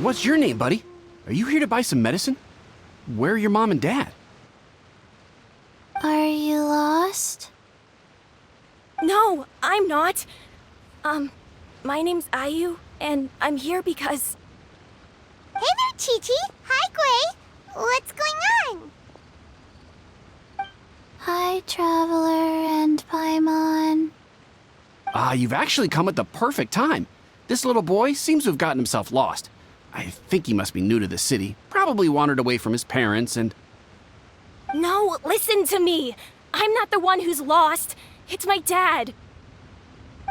What's your name, buddy? Are you here to buy some medicine? Where are your mom and dad? Are you lost? No, I'm not. My name's Ayu, and I'm here because... Hey there, Chi-Chi. Hi, Gray. What's going on? Hi, Traveler and Paimon. You've actually come at the perfect time. This little boy seems to have gotten himself lost. I think he must be new to the city. Probably wandered away from his parents and... No, listen to me. I'm not the one who's lost. It's my dad.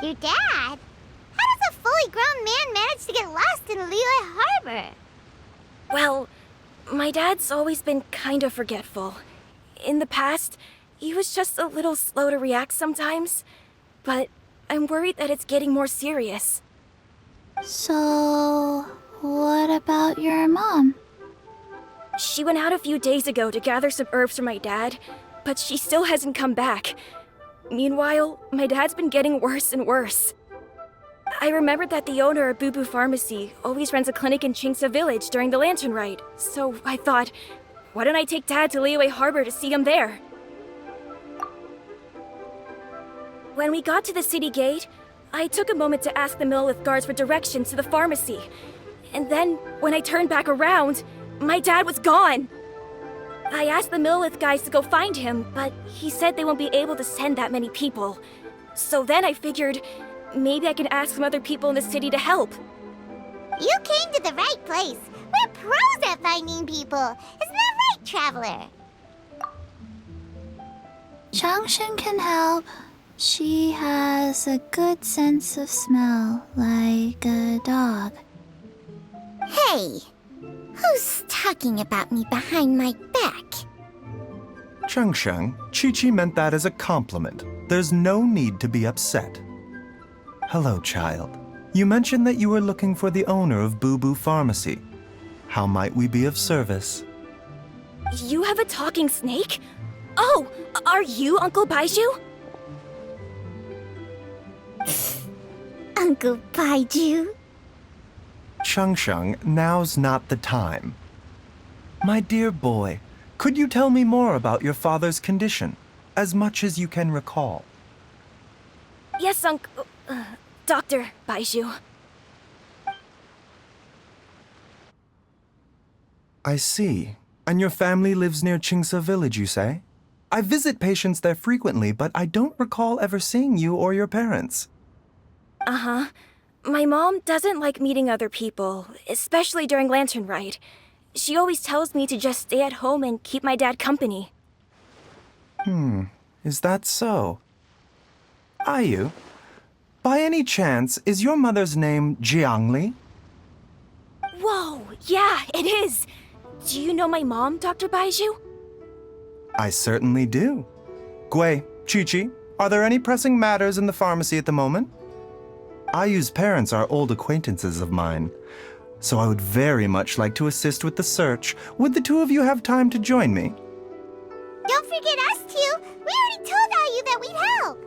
Your dad? How does a fully grown man manage to get lost in Liyue Harbor? Well, my dad's always been kind of forgetful. In the past, he was just a little slow to react sometimes. But I'm worried that it's getting more serious. So, what about your mom? She went out a few days ago to gather some herbs for my dad, but she still hasn't come back. Meanwhile, my dad's been getting worse and worse. I remembered that the owner of Bubu Pharmacy always runs a clinic in Chingsa Village during the Lantern Rite, so I thought, why don't I take Dad to Liyue Harbor to see him there? When we got to the city gate, I took a moment to ask the Millelith guards for directions to the pharmacy. And then, when I turned back around, my dad was gone. I asked the Millelith guys to go find him, but he said they won't be able to send that many people. So then I figured, maybe I can ask some other people in the city to help. You came to the right place. We're pros at finding people. Isn't that right, Traveler? GENSHIN can help. She has a good sense of smell, like a dog. Hey! Who's talking about me behind my back? GENSHIN, Chi-Chi meant that as a compliment. There's no need to be upset. Hello, child. You mentioned that you were looking for the owner of Bubu Pharmacy. How might we be of service? You have a talking snake? Oh, are you Uncle Baizhu? Uncle Baizhu? GENSHIN, now's not the time. My dear boy, could you tell me more about your father's condition, as much as you can recall? Yes, Dr. Baizhu. I see. And your family lives near Chingsa Village, you say? I visit patients there frequently, but I don't recall ever seeing you or your parents. Uh-huh. My mom doesn't like meeting other people, especially during Lantern Rite. She always tells me to just stay at home and keep my dad company. Is that so? Ayu, by any chance, is your mother's name Jiangli? Whoa, yeah, it is! Do you know my mom, Dr. Baizhu? I certainly do. Gui, Chi-Chi, are there any pressing matters in the pharmacy at the moment? Ayu's parents are old acquaintances of mine, so I would very much like to assist with the search. Would the two of you have time to join me? Don't forget us two. We already told Ayu that we'd help.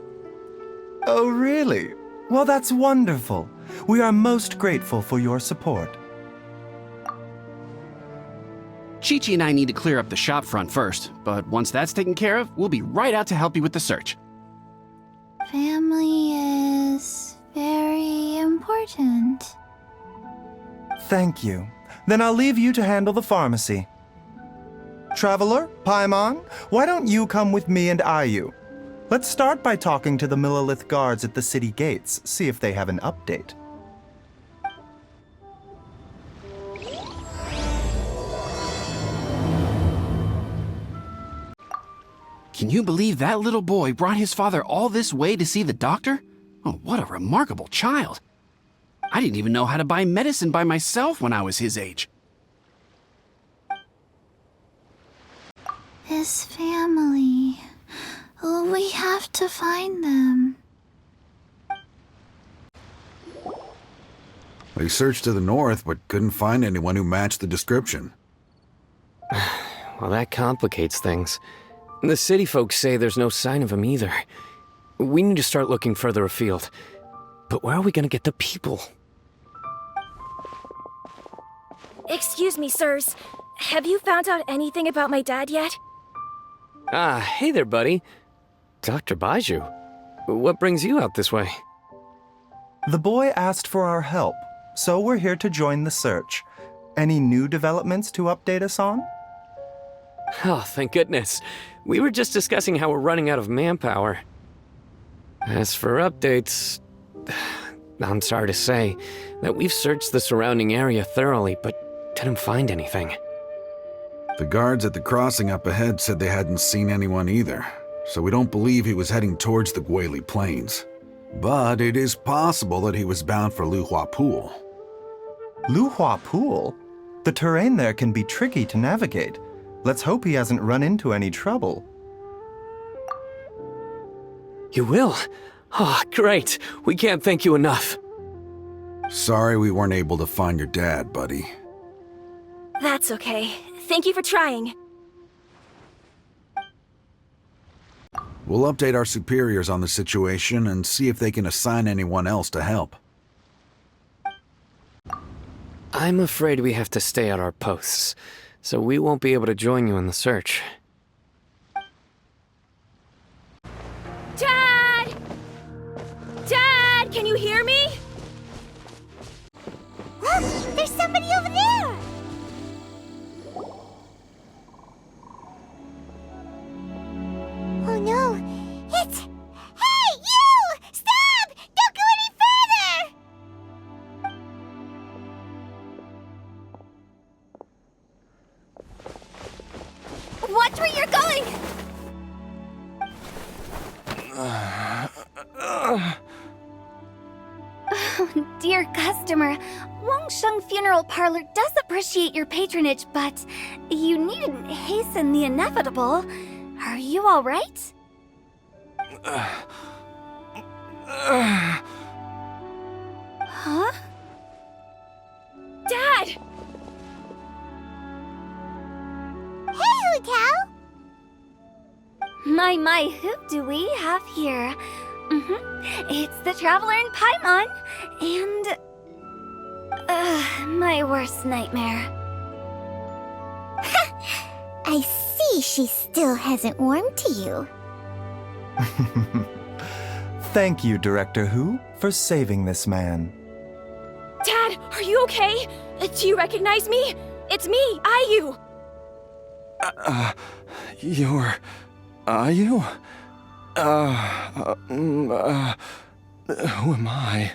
Oh, really? Well, that's wonderful. We are most grateful for your support. Chi-Chi and I need to clear up the shop front first, but once that's taken care of, we'll be right out to help you with the search. Family is very important. Thank you. Then I'll leave you to handle the pharmacy. Traveler, Paimon, why don't you come with me and Ayu? Let's start by talking to the Millelith guards at the city gates, see if they have an update. Can you believe that little boy brought his father all this way to see the doctor? Oh, what a remarkable child. I didn't even know how to buy medicine by myself when I was his age. His family. We have to find them. We searched to the north, but couldn't find anyone who matched the description. Well, that complicates things. The city folks say there's no sign of him either. We need to start looking further afield. But where are we gonna get the people? Excuse me, sirs. Have you found out anything about my dad yet? Ah, hey there, buddy. Dr. Baizhu. What brings you out this way? The boy asked for our help, so we're here to join the search. Any new developments to update us on? Oh, thank goodness. We were just discussing how we're running out of manpower. As for updates, I'm sorry to say that we've searched the surrounding area thoroughly, but didn't find anything. The guards at the crossing up ahead said they hadn't seen anyone either, so we don't believe he was heading towards the Guili Plains. But it is possible that he was bound for Luhua Pool. Luhua Pool? The terrain there can be tricky to navigate. Let's hope he hasn't run into any trouble. You will? Oh, great. We can't thank you enough. Sorry we weren't able to find your dad, buddy. That's okay. Thank you for trying. We'll update our superiors on the situation and see if they can assign anyone else to help. I'm afraid we have to stay at our posts, so we won't be able to join you in the search. Dad! Dad, can you hear me? Look, there's somebody over there! Oh no, it's... Hey, you! Stop! Don't go any further! Watch where you're going! Oh, dear customer, Wangsheng Funeral Parlor does appreciate your patronage, but you needn't hasten the inevitable. Are you all right? Huh? Dad! Hey, Hu Tao! My, who do we have here? It's the Traveler in Paimon, and... my worst nightmare. I see she still hasn't warmed to you. Thank you, Director Hu, for saving this man. Dad, are you okay? Do you recognize me? It's me, Ayu! Are you? Who am I?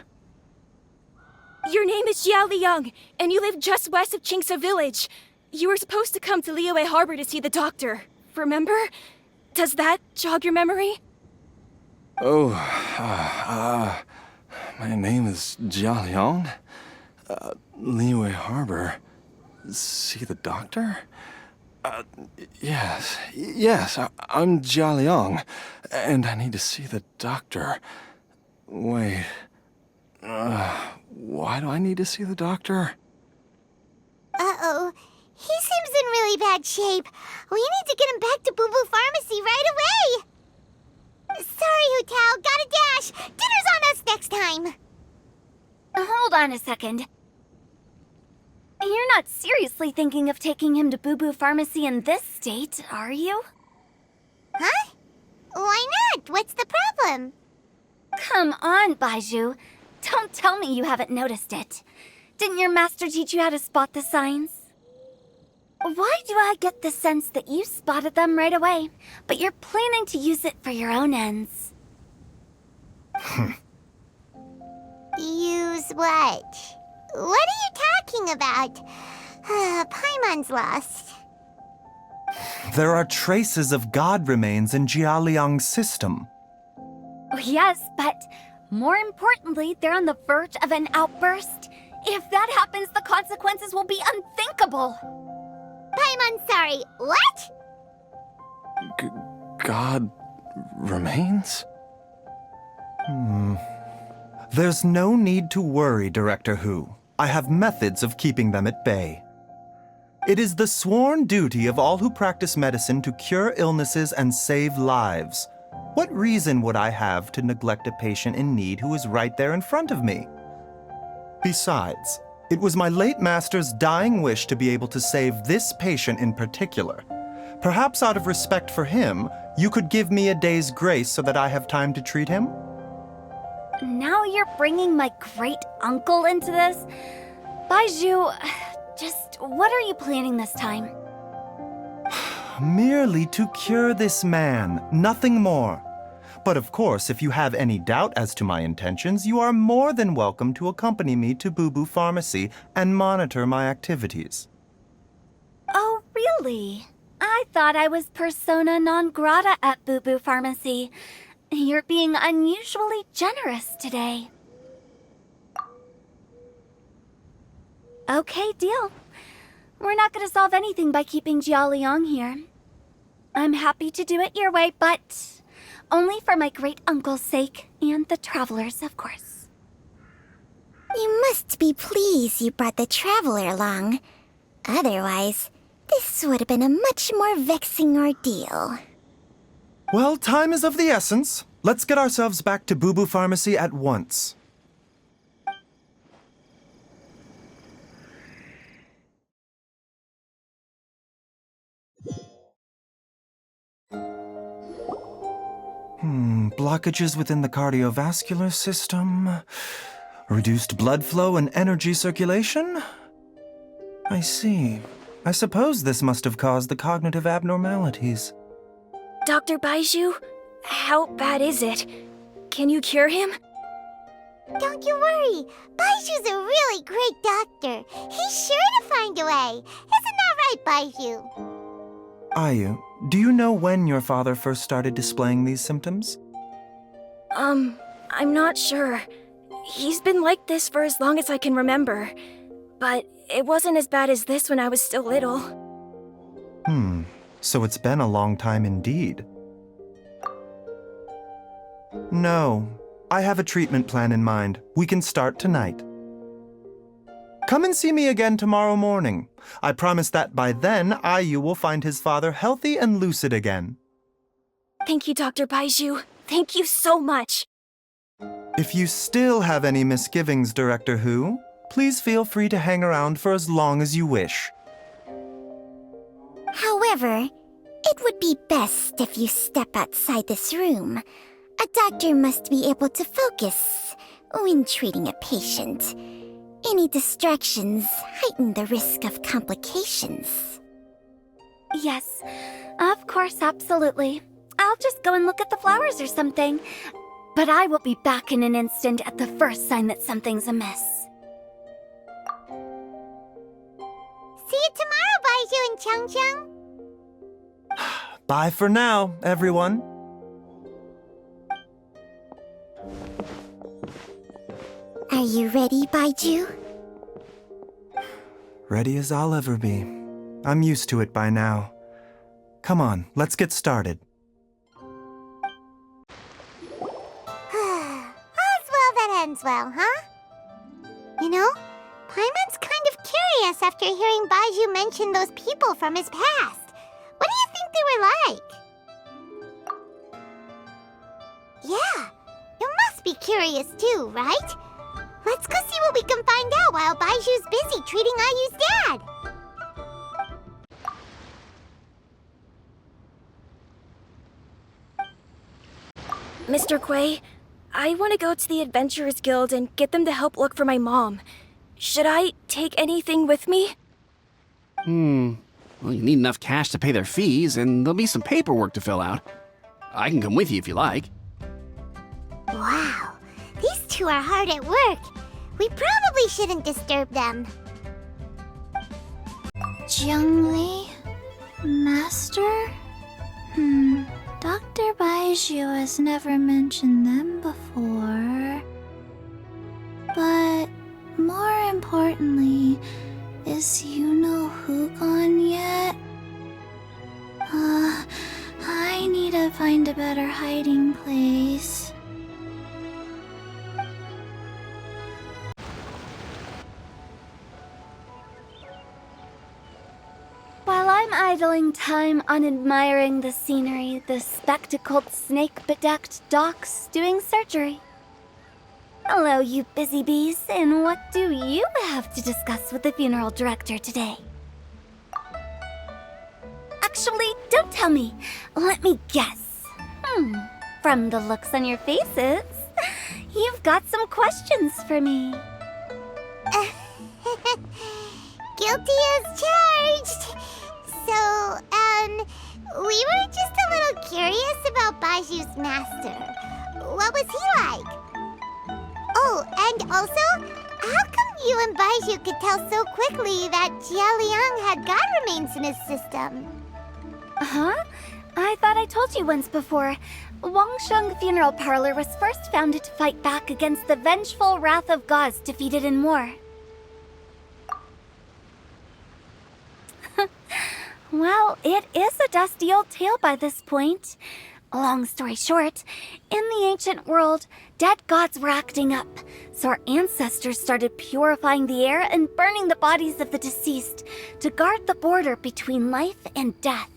Your name is Jia Liang, and you live just west of Qingsa Village. You were supposed to come to Liyue Harbor to see the doctor, remember? Does that jog your memory? Oh, my name is Jia Liang. Liyue Harbor. See the doctor? Yes, I'm Jia Liang, and I need to see the doctor. Wait, why do I need to see the doctor? Uh-oh. He seems in really bad shape. We need to get him back to Bubu Pharmacy right away. Sorry, Hu Tao. Gotta dash. Dinner's on us next time. Hold on a second. You're not seriously thinking of taking him to Bubu Pharmacy in this state, are you? Huh? Why not? What's the problem? Come on, Baizhu. Don't tell me you haven't noticed it. Didn't your master teach you how to spot the signs? Why do I get the sense that you spotted them right away, but you're planning to use it for your own ends? Use what? What are you talking about? Paimon's lost. There are traces of god remains in Jia Liang's system. Oh, yes, but more importantly, they're on the verge of an outburst. If that happens, the consequences will be unthinkable. Paimon, sorry, what? God remains? There's no need to worry, Director Hu. I have methods of keeping them at bay. It is the sworn duty of all who practice medicine to cure illnesses and save lives. What reason would I have to neglect a patient in need who is right there in front of me? Besides, It was my late master's dying wish to be able to save this patient in particular. Perhaps out of respect for him, you could give me a day's grace so that I have time to treat him? Now you're bringing my great-uncle into this? Baizhu, just what are you planning this time? Merely to cure this man, nothing more. But of course, if you have any doubt as to my intentions, you are more than welcome to accompany me to Bubu Pharmacy and monitor my activities. Oh, really? I thought I was persona non grata at Bubu Pharmacy. You're being unusually generous today. Okay, deal. We're not gonna solve anything by keeping Jialiang here. I'm happy to do it your way, but only for my great-uncle's sake and the travelers, of course. You must be pleased you brought the traveler along. Otherwise, this would have been a much more vexing ordeal. Well, time is of the essence. Let's get ourselves back to Bubu Pharmacy at once. Blockages within the cardiovascular system, reduced blood flow and energy circulation? I see. I suppose this must have caused the cognitive abnormalities. Dr. Baizhu, how bad is it? Can you cure him? Don't you worry. Baizhu's a really great doctor. He's sure to find a way. Isn't that right, Baizhu? Ayu, do you know when your father first started displaying these symptoms? I'm not sure. He's been like this for as long as I can remember. But it wasn't as bad as this when I was still little. So it's been a long time indeed. No, I have a treatment plan in mind. We can start tonight. Come and see me again tomorrow morning. I promise that by then, Ayu will find his father healthy and lucid again. Thank you, Dr. Baizhu. Thank you so much. If you still have any misgivings, Director Hu, please feel free to hang around for as long as you wish. However, it would be best if you step outside this room. A doctor must be able to focus when treating a patient. Any distractions heighten the risk of complications. Yes, of course, absolutely. I'll just go and look at the flowers or something. But I will be back in an instant at the first sign that something's amiss. See you tomorrow, Baizhu and Changcheng. Bye for now, everyone. Are you ready, Baizhu? Ready as I'll ever be. I'm used to it by now. Come on, let's get started. All's well that ends well, huh? You know, Paimon's kind of curious after hearing Baizhu mention those people from his past. What do you think they were like? Yeah, you must be curious too, right? Let's go see what we can find out while Baizhu's busy treating Ayu's dad. Mr. Kuei, I want to go to the Adventurers Guild and get them to help look for my mom. Should I take anything with me? Well, you need enough cash to pay their fees, and there'll be some paperwork to fill out. I can come with you if you like. Wow, these two are hard at work. We probably shouldn't disturb them. Jiangli? Master? Dr. Baizhu has never mentioned them before. But more importantly, is Hu gone yet? I need to find a better hiding place. While I'm idling time on admiring the scenery, the spectacled snake-bedecked docs doing surgery. Hello, you busy bees, and what do you have to discuss with the funeral director today? Actually, don't tell me. Let me guess. From the looks on your faces, you've got some questions for me. Guilty as charged. So, we were just a little curious about Baizhu's master. What was he like? Oh, and also, how come you and Baizhu could tell so quickly that Jia Liang had god remains in his system? Huh? I thought I told you once before. Wangsheng Funeral Parlor was first founded to fight back against the vengeful wrath of gods defeated in war. Well, it is a dusty old tale by this point. Long story short, in the ancient world, dead gods were acting up, so our ancestors started purifying the air and burning the bodies of the deceased to guard the border between life and death.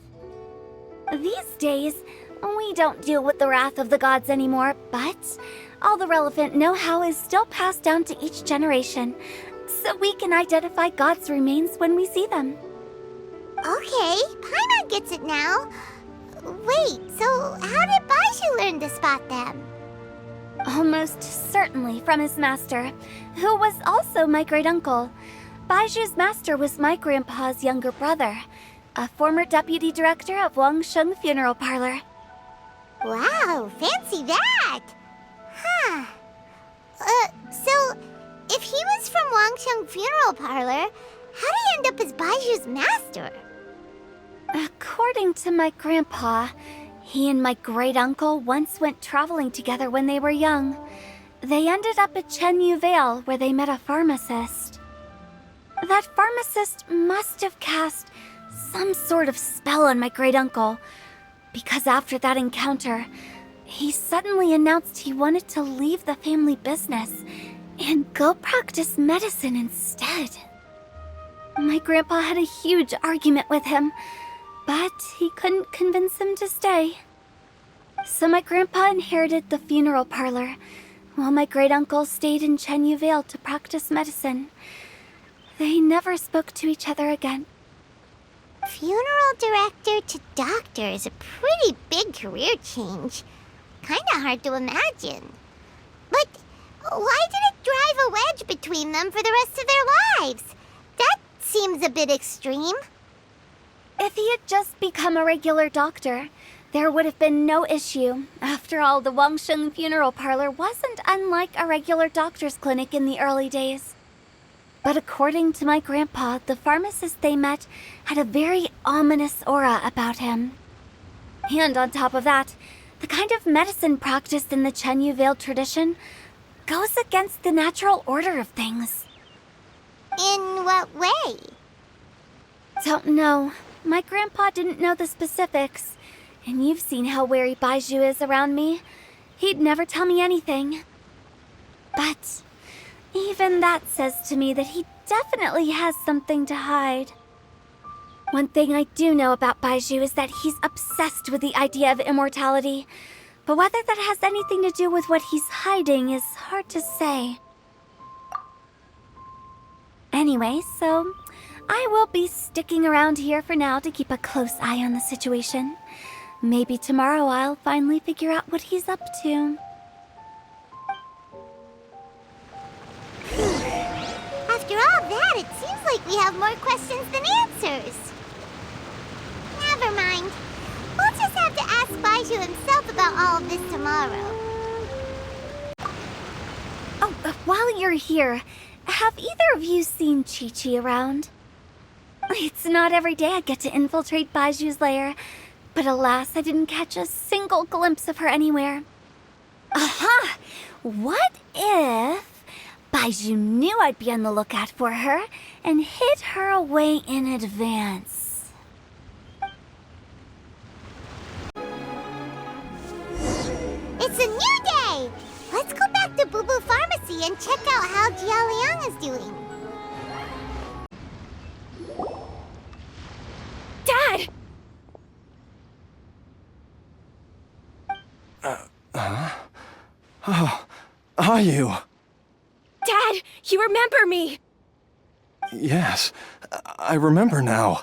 These days, we don't deal with the wrath of the gods anymore, but all the relevant know-how is still passed down to each generation, so we can identify gods' remains when we see them. Okay, Paimon gets it now. Wait, so how did Baizhu learn to spot them? Almost certainly from his master, who was also my great-uncle. Baizhu's master was my grandpa's younger brother, a former deputy director of Wangsheng Funeral Parlor. Wow, fancy that! Huh. So, if he was from Wangsheng Funeral Parlor, how did he end up as Baizhu's master? According to my grandpa, he and my great-uncle once went traveling together when they were young. They ended up at Chenyu Vale, where they met a pharmacist. That pharmacist must have cast some sort of spell on my great-uncle, because after that encounter, he suddenly announced he wanted to leave the family business and go practice medicine instead. My grandpa had a huge argument with him, but he couldn't convince him to stay. So my grandpa inherited the funeral parlor, while my great-uncle stayed in Chenyu Vale to practice medicine. They never spoke to each other again. Funeral director to doctor is a pretty big career change. Kinda hard to imagine. But why did it drive a wedge between them for the rest of their lives? That seems a bit extreme. If he had just become a regular doctor, there would have been no issue. After all, the Wangsheng Funeral Parlor wasn't unlike a regular doctor's clinic in the early days. But according to my grandpa, the pharmacist they met had a very ominous aura about him. And on top of that, the kind of medicine practiced in the Chenyu Vale tradition goes against the natural order of things. In what way? Don't know. My grandpa didn't know the specifics, and you've seen how wary Baizhu is around me. He'd never tell me anything. But even that says to me that he definitely has something to hide. One thing I do know about Baizhu is that he's obsessed with the idea of immortality, but whether that has anything to do with what he's hiding is hard to say. Anyway, so I will be sticking around here for now to keep a close eye on the situation. Maybe tomorrow I'll finally figure out what he's up to. After all that, it seems like we have more questions than answers. Never mind. We'll just have to ask Baizhu himself about all of this tomorrow. Oh, while you're here, have either of you seen Chi-Chi around? It's not every day I get to infiltrate Baizhu's lair, but alas, I didn't catch a single glimpse of her anywhere. Aha! What if Baizhu knew I'd be on the lookout for her and hid her away in advance? It's a new day! Let's go back to Bubu Pharmacy and check out how Jia Liang is doing. Dad! Are you? remember me? Yes, I remember now.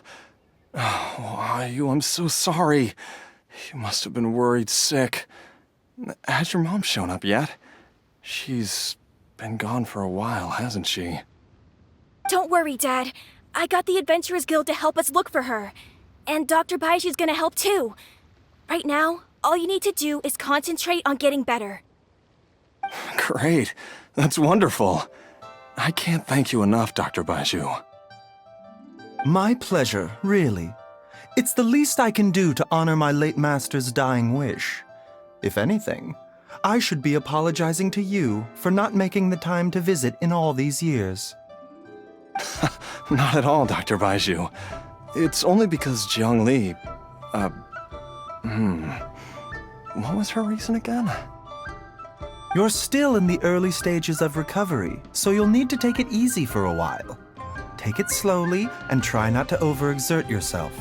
Oh, I'm so sorry. You must have been worried sick. Has your mom shown up yet? She's been gone for a while, hasn't she? Don't worry, Dad. I got the Adventurers Guild to help us look for her. And Dr. Baizhu's gonna help too. Right now, all you need to do is concentrate on getting better. Great. That's wonderful. I can't thank you enough, Dr. Baizhu. My pleasure, really. It's the least I can do to honor my late master's dying wish. If anything, I should be apologizing to you for not making the time to visit in all these years. Not at all, Dr. Baizhu. It's only because Jiang Li... What was her reason again? You're still in the early stages of recovery, so you'll need to take it easy for a while. Take it slowly and try not to overexert yourself.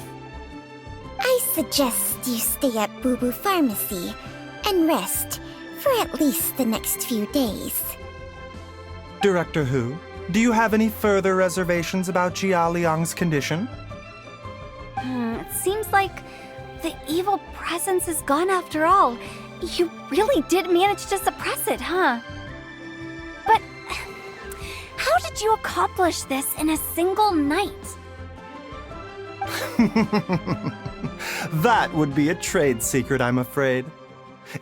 I suggest you stay at Bubu Pharmacy and rest for at least the next few days. Director Hu, do you have any further reservations about Jia Liang's condition? It seems like the evil presence is gone after all. You really did manage to suppress it, huh? But how did you accomplish this in a single night? That would be a trade secret, I'm afraid.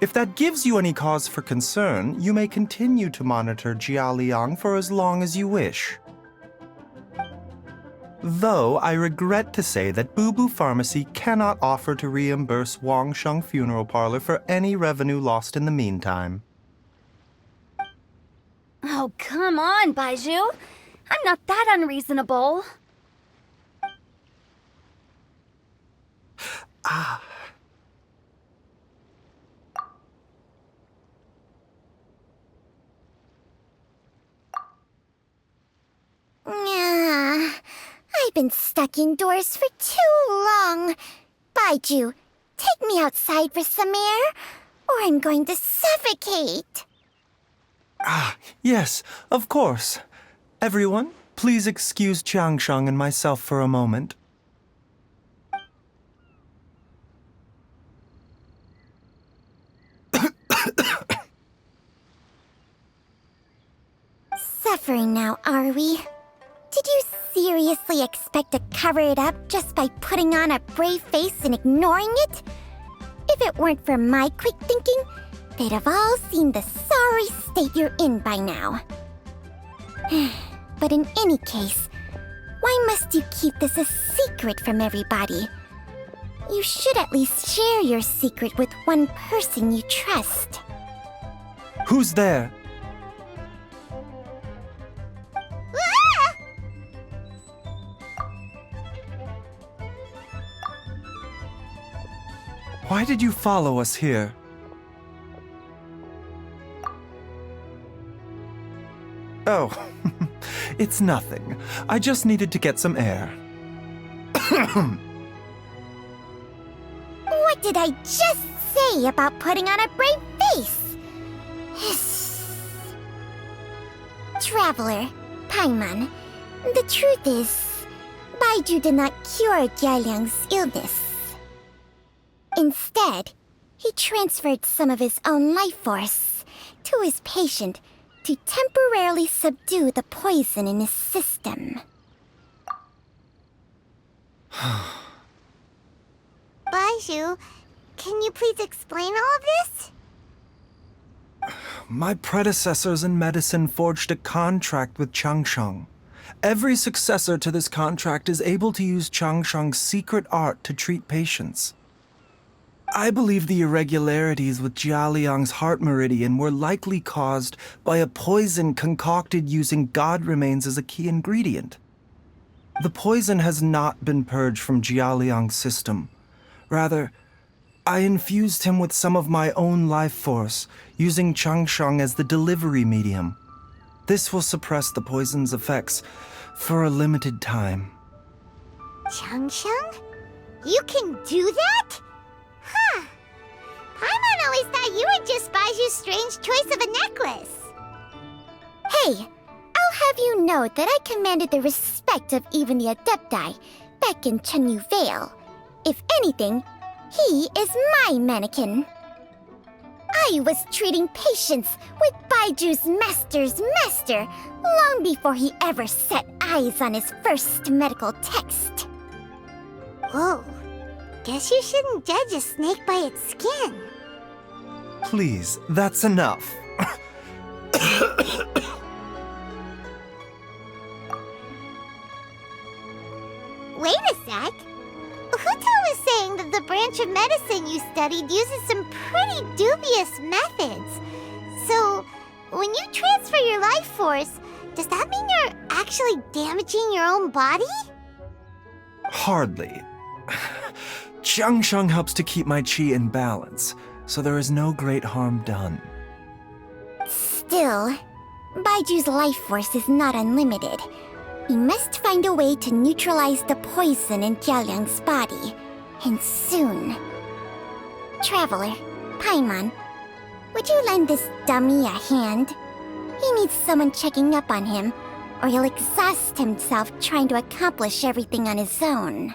If that gives you any cause for concern, you may continue to monitor Jia Liang for as long as you wish. Though I regret to say that Bubu Pharmacy cannot offer to reimburse Wangsheng Funeral Parlor for any revenue lost in the meantime. Oh, come on, Baizhu. I'm not that unreasonable. I've been stuck indoors for too long. Baizhu, take me outside for some air, or I'm going to suffocate. Yes, of course. Everyone, please excuse Changsheng and myself for a moment. Suffering now, are we? Did you seriously expect to cover it up just by putting on a brave face and ignoring it? If it weren't for my quick thinking, they'd have all seen the sorry state you're in by now. But in any case, why must you keep this a secret from everybody? You should at least share your secret with one person you trust. Who's there? Why did you follow us here? Oh, it's nothing. I just needed to get some air. What did I just say about putting on a brave face? Traveler, Paimon, the truth is, Baizhu did not cure Jialiang's illness. Instead, he transferred some of his own life force to his patient to temporarily subdue the poison in his system. Baizhu, can you please explain all of this? My predecessors in medicine forged a contract with Changsheng. Every successor to this contract is able to use Changsheng's secret art to treat patients. I believe the irregularities with Jia Liang's heart meridian were likely caused by a poison concocted using god remains as a key ingredient. The poison has not been purged from Jia Liang's system. Rather, I infused him with some of my own life force, using Changsheng as the delivery medium. This will suppress the poison's effects for a limited time. Changsheng? You can do that? Huh. Paimon always thought you were just Baizhu's strange choice of a necklace. Hey, I'll have you know that I commanded the respect of even the Adepti back in Chenyu Vale. If anything, he is my mannequin. I was treating patients with Baiju's master's master long before he ever set eyes on his first medical text. Whoa. Guess you shouldn't judge a snake by its skin. Please, that's enough. Wait a sec. Huto was saying that the branch of medicine you studied uses some pretty dubious methods. So, when you transfer your life force, does that mean you're actually damaging your own body? Hardly. GENSHIN helps to keep my chi in balance, so there is no great harm done. Still, Baiju's life force is not unlimited. We must find a way to neutralize the poison in Jialiang's body, and soon. Traveler, Paimon, would you lend this dummy a hand? He needs someone checking up on him, or he'll exhaust himself trying to accomplish everything on his own.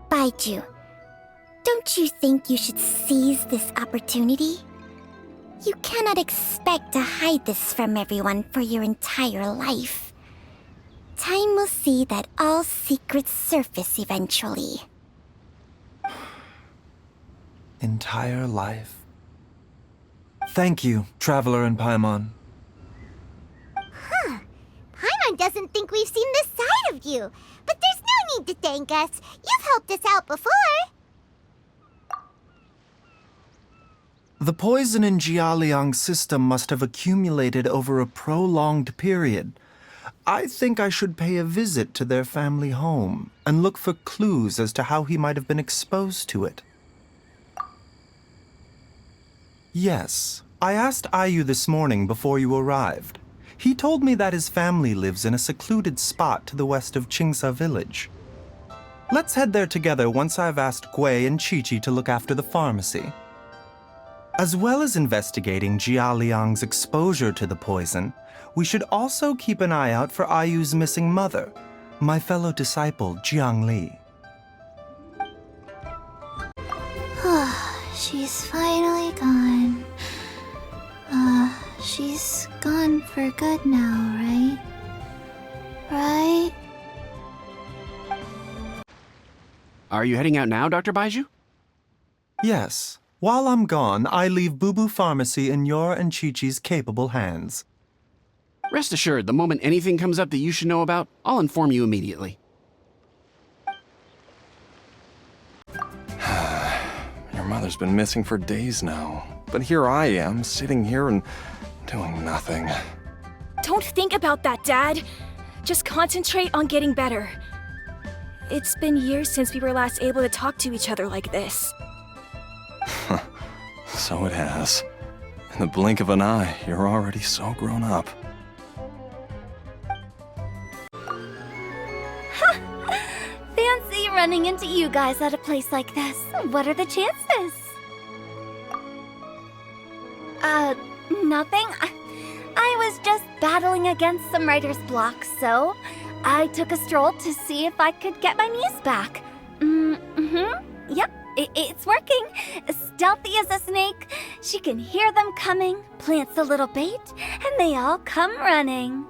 Baizhu, don't you think you should seize this opportunity? You cannot expect to hide this from everyone for your entire life. Time will see that all secrets surface eventually. Entire life. Thank you, Traveler and Paimon. Paimon doesn't think we've seen this side of you. But there's no need to thank us. You've helped us out before. The poison in Jialiang's system must have accumulated over a prolonged period. I think I should pay a visit to their family home and look for clues as to how he might have been exposed to it. Yes, I asked Ayu this morning before you arrived. He told me that his family lives in a secluded spot to the west of Qingsa village. Let's head there together once I've asked Gui and Chi-Chi to look after the pharmacy. As well as investigating Jialiang's exposure to the poison, we should also keep an eye out for Ayu's missing mother, my fellow disciple Jiang Li. She's finally gone. She's gone for good now, right? Right? Are you heading out now, Dr. Baizhu? Yes. While I'm gone, I leave Bubu Pharmacy in your and Chi-Chi's capable hands. Rest assured, the moment anything comes up that you should know about, I'll inform you immediately. Your mother's been missing for days now. But here I am, sitting here and doing nothing. Don't think about that, Dad. Just concentrate on getting better. It's been years since we were last able to talk to each other like this. So it has. In the blink of an eye, you're already so grown up. Fancy running into you guys at a place like this. What are the chances? Nothing. I was just battling against some writer's block, so I took a stroll to see if I could get my muse back. Yep, it's working. Stealthy as a snake, she can hear them coming, plants a little bait, and they all come running.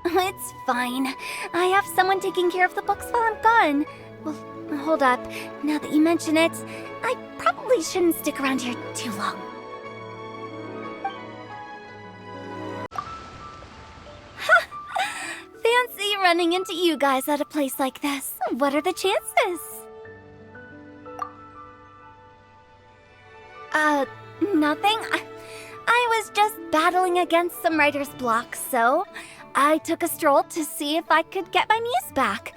It's fine. I have someone taking care of the books while I'm gone. Well, hold up. Now that you mention it, I probably shouldn't stick around here too long. Fancy running into you guys at a place like this. What are the chances? Nothing. I was just battling against some writer's block, so I took a stroll to see if I could get my muse back.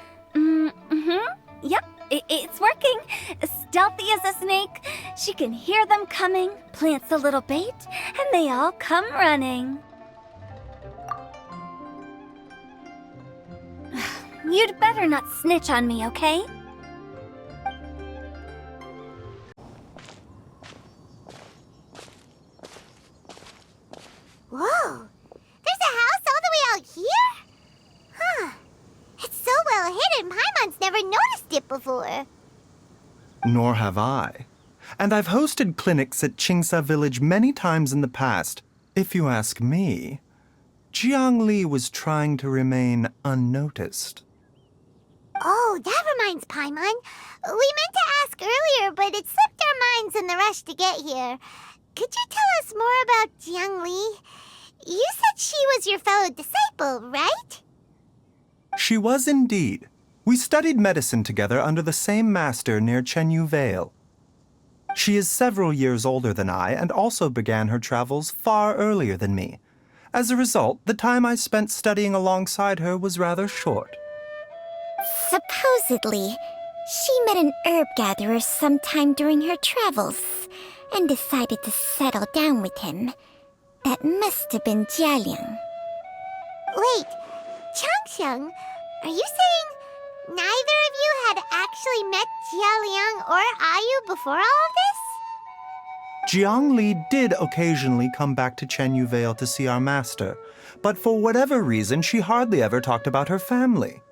Yep, it's working. Stealthy as a snake, she can hear them coming, plants a little bait, and they all come running. You'd better not snitch on me, okay? Whoa! There's a house all the way out here? Huh. It's so well hidden, Paimon's never noticed it before. Nor have I. And I've hosted clinics at Qingsa Village many times in the past. If you ask me, Jiangli was trying to remain unnoticed. Oh, that reminds Paimon. We meant to ask earlier, but it slipped our minds in the rush to get here. Could you tell us more about Jiangli? You said she was your fellow disciple, right? She was indeed. We studied medicine together under the same master near Chenyu Vale. She is several years older than I and also began her travels far earlier than me. As a result, the time I spent studying alongside her was rather short. Supposedly, she met an herb gatherer sometime during her travels and decided to settle down with him. That must have been Jialiang. Wait, Changxiang, are you saying neither of you had actually met Jialiang or Ayu before all of this? Jiangli did occasionally come back to Chenyu Vale to see our master, but for whatever reason, she hardly ever talked about her family.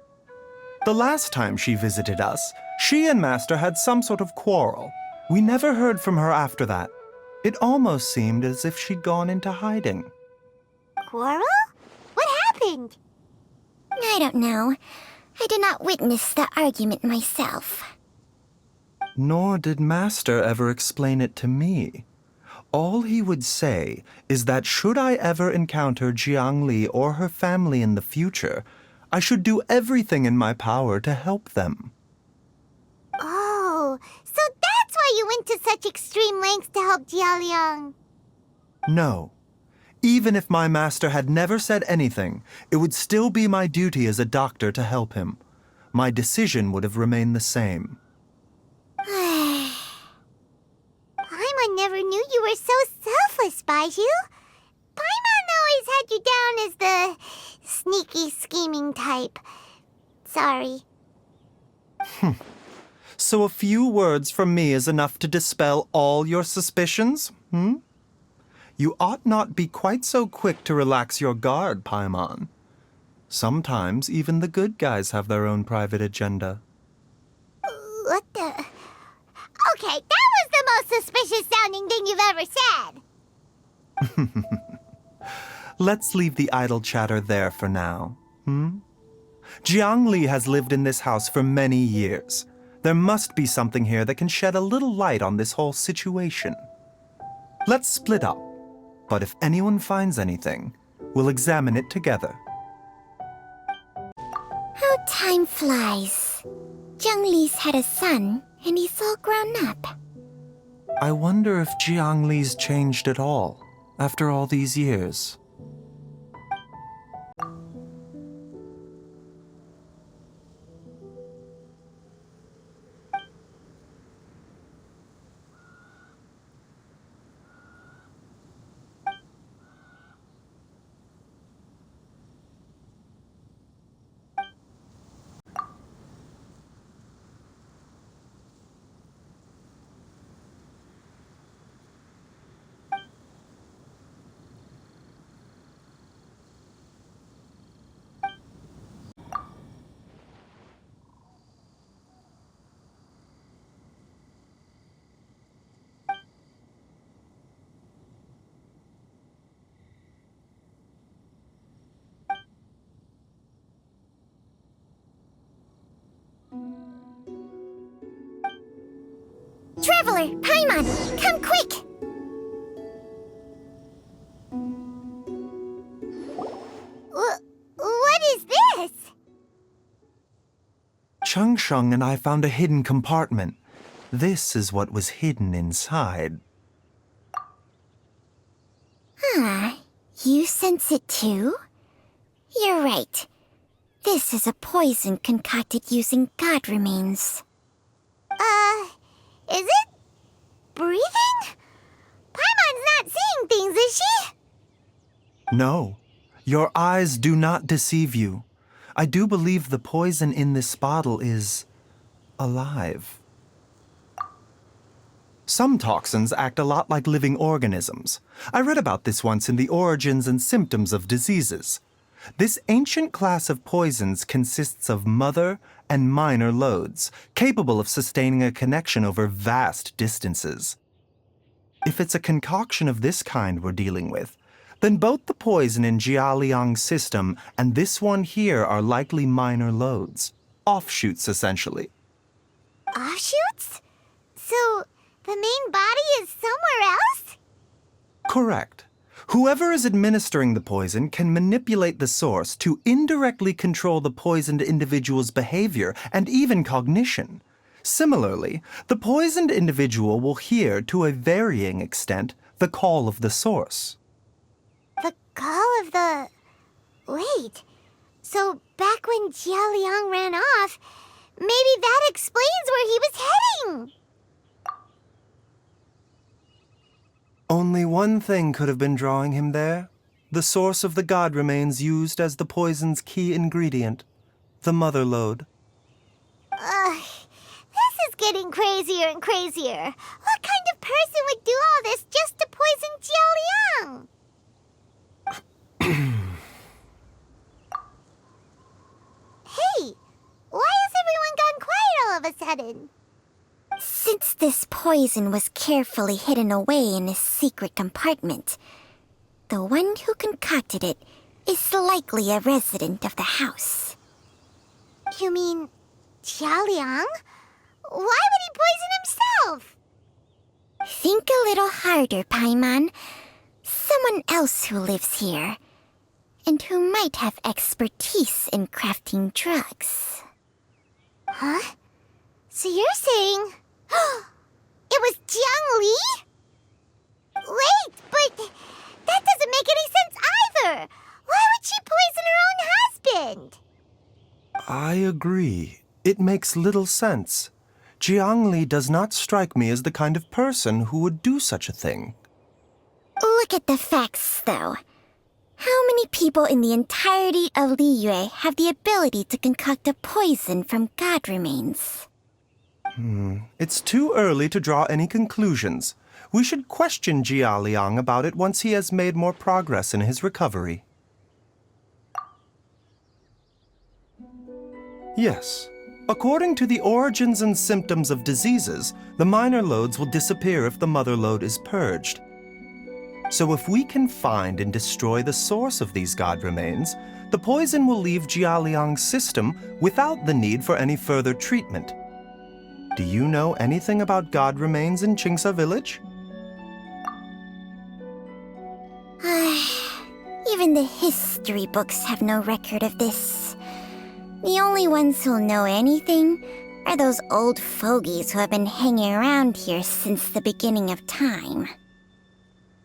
The last time she visited us, she and Master had some sort of quarrel. We never heard from her after that. It almost seemed as if she'd gone into hiding. Quarrel? What happened? I don't know. I did not witness the argument myself. Nor did Master ever explain it to me. All he would say is that should I ever encounter Jiangli or her family in the future, I should do everything in my power to help them. Oh, so that's why you went to such extreme lengths to help Jialiang. No. Even if my master had never said anything, it would still be my duty as a doctor to help him. My decision would have remained the same. Paimon never knew you were so selfless, Baizhu. Paimon always had you down as the sneaky, scheming type. Sorry. So a few words from me is enough to dispel all your suspicions, You ought not be quite so quick to relax your guard, Paimon. Sometimes even the good guys have their own private agenda. What the... Okay, that was the most suspicious-sounding thing you've ever said. Let's leave the idle chatter there for now, Jiangli has lived in this house for many years. There must be something here that can shed a little light on this whole situation. Let's split up, but if anyone finds anything, we'll examine it together. How time flies. Jiangli's had a son, and he's all grown up. I wonder if Jiangli's changed at all, after all these years. Traveler, Paimon, come quick! What is this? Changsheng and I found a hidden compartment. This is what was hidden inside. You sense it too? You're right. This is a poison concocted using god remains. Is it breathing? Paimon's not seeing things, is she? No, your eyes do not deceive you. I do believe the poison in this bottle is alive. Some toxins act a lot like living organisms. I read about this once in the Origins and Symptoms of Diseases. This ancient class of poisons consists of mother and minor loads, capable of sustaining a connection over vast distances. If it's a concoction of this kind we're dealing with, then both the poison in Jialiang's system and this one here are likely minor loads. Offshoots, essentially. Offshoots? So, the main body is somewhere else? Correct. Whoever is administering the poison can manipulate the source to indirectly control the poisoned individual's behavior and even cognition. Similarly, the poisoned individual will hear, to a varying extent, the call of the source. The call of the... Wait. So, back when Jia Liang ran off, maybe that explains where he was heading! Only one thing could have been drawing him there. The source of the god remains used as the poison's key ingredient, the mother lode. This is getting crazier and crazier. What kind of person would do all this just to poison Jia Liang? Hey, why has everyone gone quiet all of a sudden? Since this poison was carefully hidden away in a secret compartment, the one who concocted it is likely a resident of the house. You mean Jia Liang? Why would he poison himself? Think a little harder, Paimon. Someone else who lives here, and who might have expertise in crafting drugs. Huh? So you're saying... it was Jiang Li? Wait, but that doesn't make any sense either! Why would she poison her own husband? I agree. It makes little sense. Jiang Li does not strike me as the kind of person who would do such a thing. Look at the facts, though. How many people in the entirety of Liyue have the ability to concoct a poison from god remains? It's too early to draw any conclusions. We should question Jia Liang about it once he has made more progress in his recovery. Yes. According to the Origins and Symptoms of Diseases, the minor loads will disappear if the mother lode is purged. So if we can find and destroy the source of these god remains, the poison will leave Jia Liang's system without the need for any further treatment. Do you know anything about god remains in Qingsa village? Even the history books have no record of this. The only ones who'll know anything are those old fogies who have been hanging around here since the beginning of time.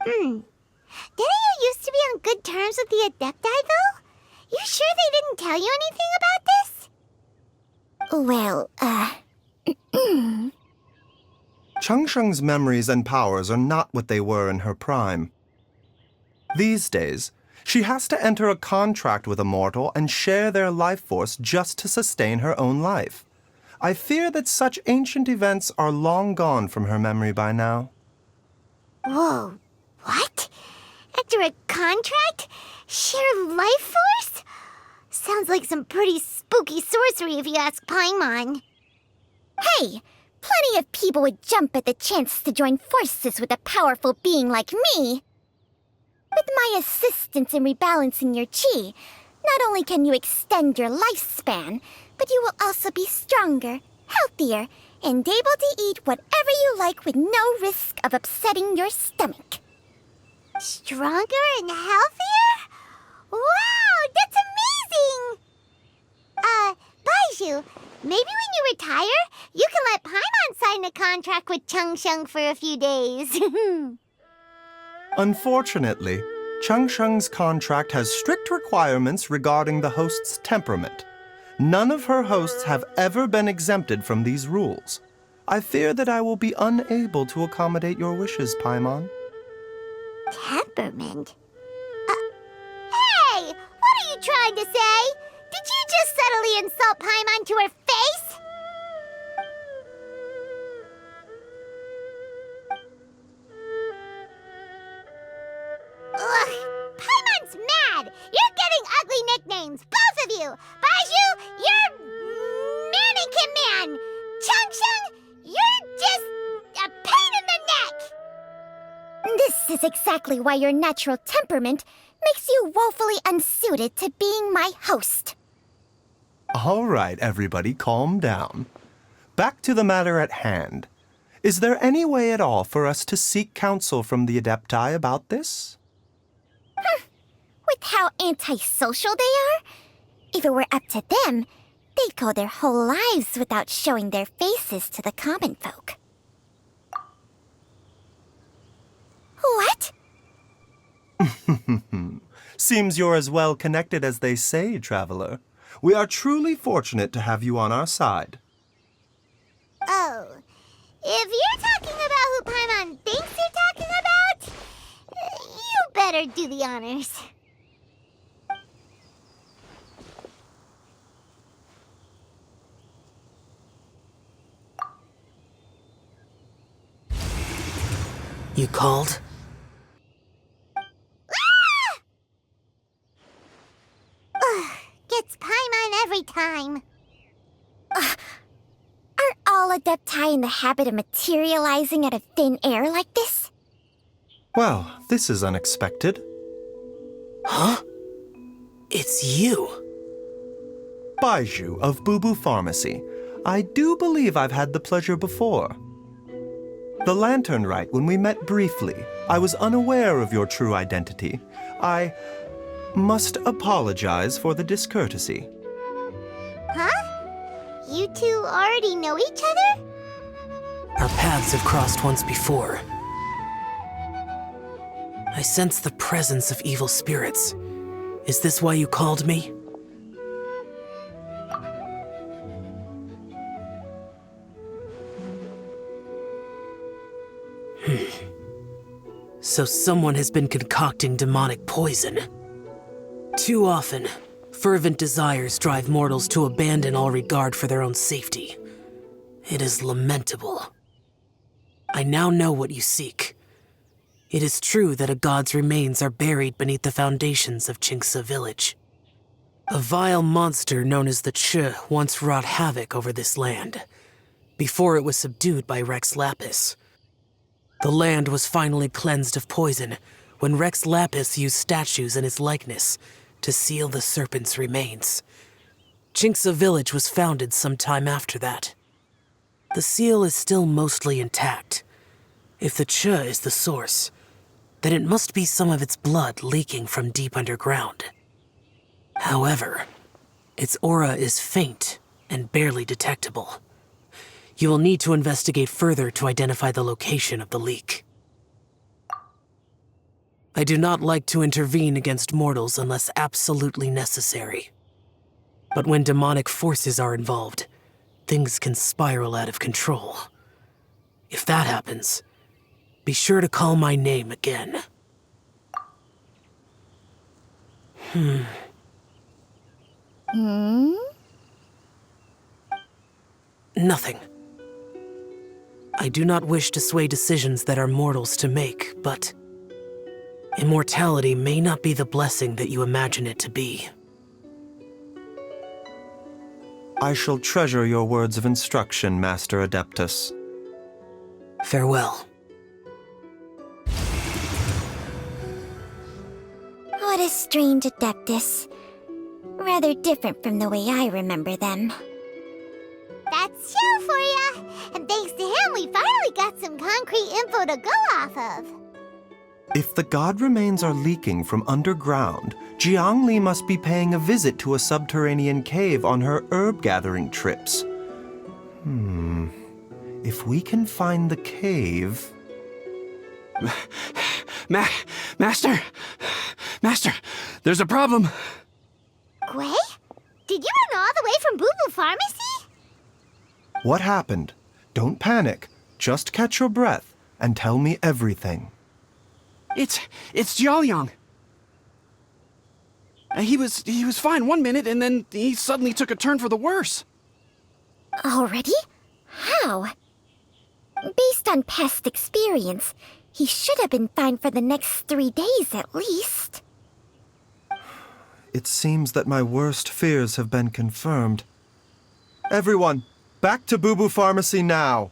Didn't you used to be on good terms with the Adepti, though? You sure they didn't tell you anything about this? Well, Changsheng's memories and powers are not what they were in her prime. These days, she has to enter a contract with a mortal and share their life force just to sustain her own life. I fear that such ancient events are long gone from her memory by now. Whoa, what? Enter a contract? Share life force? Sounds like some pretty spooky sorcery if you ask Paimon. Hey, plenty of people would jump at the chance to join forces with a powerful being like me. With my assistance in rebalancing your chi, not only can you extend your lifespan, but you will also be stronger, healthier, and able to eat whatever you like with no risk of upsetting your stomach. Stronger and healthier? Wow, that's amazing! Baizhu, maybe when you retire, you can let Paimon sign a contract with Changsheng for a few days. Unfortunately, Changsheng's contract has strict requirements regarding the host's temperament. None of her hosts have ever been exempted from these rules. I fear that I will be unable to accommodate your wishes, Paimon. Temperament? Hey! What are you trying to say? Did you just subtly insult Paimon to her face? Baizhu! Baizhu, you're mannequin man! Chung, you're just a pain in the neck! This is exactly why your natural temperament makes you woefully unsuited to being my host. All right, everybody, calm down. Back to the matter at hand. Is there any way at all for us to seek counsel from the Adepti about this? With how antisocial they are, if it were up to them, they'd go their whole lives without showing their faces to the common folk. What? Seems you're as well connected as they say, traveler. We are truly fortunate to have you on our side. Oh, if you're talking about who Paimon thinks you're talking about, you better do the honors. You called? Gets Paimon every time. Aren't all Adepti in the habit of materializing out of thin air like this? Well, this is unexpected. Huh? It's you. Baizhu of Bubu Pharmacy. I do believe I've had the pleasure before. The Lantern Rite, when we met briefly, I was unaware of your true identity. I must apologize for the discourtesy. Huh? You two already know each other? Our paths have crossed once before. I sense the presence of evil spirits. Is this why you called me? So someone has been concocting demonic poison. Too often, fervent desires drive mortals to abandon all regard for their own safety. It is lamentable. I now know what you seek. It is true that a god's remains are buried beneath the foundations of Qingce village. A vile monster known as the Che once wrought havoc over this land, before it was subdued by Rex Lapis. The land was finally cleansed of poison when Rex Lapis used statues in his likeness to seal the serpent's remains. Qingce village was founded some time after that. The seal is still mostly intact. If the Che is the source, then it must be some of its blood leaking from deep underground. However, its aura is faint and barely detectable. You will need to investigate further to identify the location of the leak. I do not like to intervene against mortals unless absolutely necessary. But when demonic forces are involved, things can spiral out of control. If that happens, be sure to call my name again. Nothing. I do not wish to sway decisions that are mortals to make, but immortality may not be the blessing that you imagine it to be. I shall treasure your words of instruction, Master Adeptus. Farewell. What a strange Adeptus. Rather different from the way I remember them. That's Chill for ya! And thanks to him, we finally got some concrete info to go off of. If the god remains are leaking from underground, Jiangli must be paying a visit to a subterranean cave on her herb-gathering trips. If we can find the cave... Master! Master, there's a problem! Gui? Did you run all the way from Bubu Pharmacy? What happened? Don't panic. Just catch your breath and tell me everything. It's Jiaoyang. He was fine one minute, and then he suddenly took a turn for the worse. Already? How? Based on past experience, he should have been fine for the next 3 days at least. It seems that my worst fears have been confirmed. Everyone, back to Bubu Pharmacy now!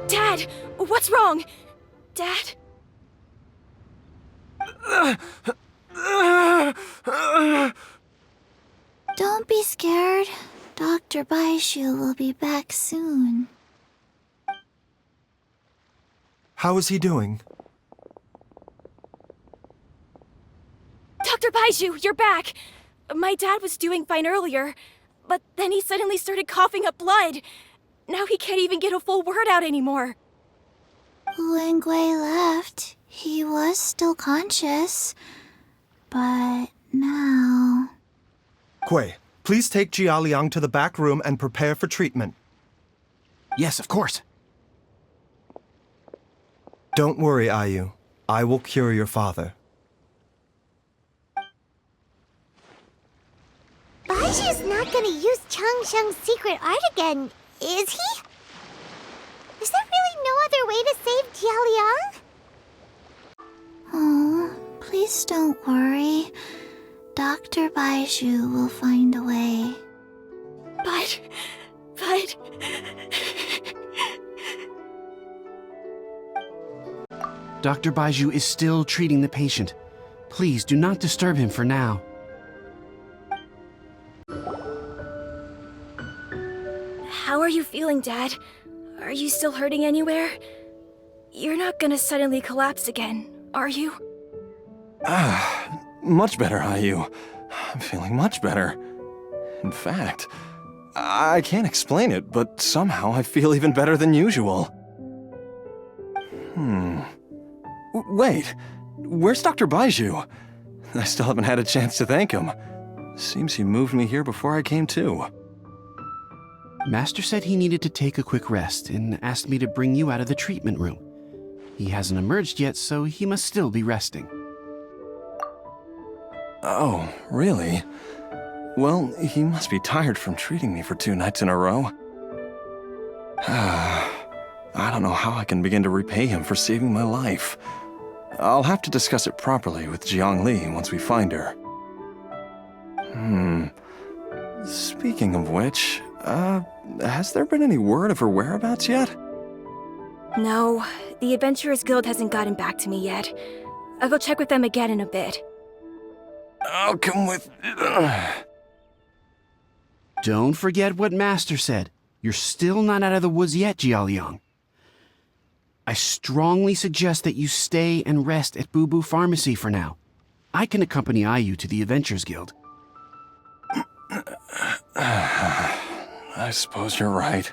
Dad! What's wrong? Dad? Don't be scared. Dr. Baizhu will be back soon. How is he doing? Dr. Baizhu, you're back! My dad was doing fine earlier, but then he suddenly started coughing up blood. Now he can't even get a full word out anymore. When Gui left, he was still conscious. But now... Gui, please take Jialiang to the back room and prepare for treatment. Yes, of course. Don't worry, Ayu. I will cure your father. Baizhu's not gonna use Changsheng's secret art again, is he? Is there really no other way to save Jialiang? Oh, please don't worry. Dr. Baizhu will find a way. But... Dr. Baizhu is still treating the patient. Please do not disturb him for now. How are you feeling, Dad? Are you still hurting anywhere? You're not gonna suddenly collapse again, are you? Much better, Ayu. I'm feeling much better. In fact, I can't explain it, but somehow I feel even better than usual. Wait, where's Dr. Baizhu? I still haven't had a chance to thank him. Seems he moved me here before I came to. Master said he needed to take a quick rest and asked me to bring you out of the treatment room. He hasn't emerged yet, so he must still be resting. Oh, really? Well, he must be tired from treating me for 2 nights in a row. I don't know how I can begin to repay him for saving my life. I'll have to discuss it properly with Jiangli once we find her. Speaking of which, has there been any word of her whereabouts yet? No, the Adventurers Guild hasn't gotten back to me yet. I'll go check with them again in a bit. I'll come with... Don't forget what Master said. You're still not out of the woods yet, Jialiang. I strongly suggest that you stay and rest at Bubu Pharmacy for now. I can accompany Ayu to the Adventurers Guild. I suppose you're right.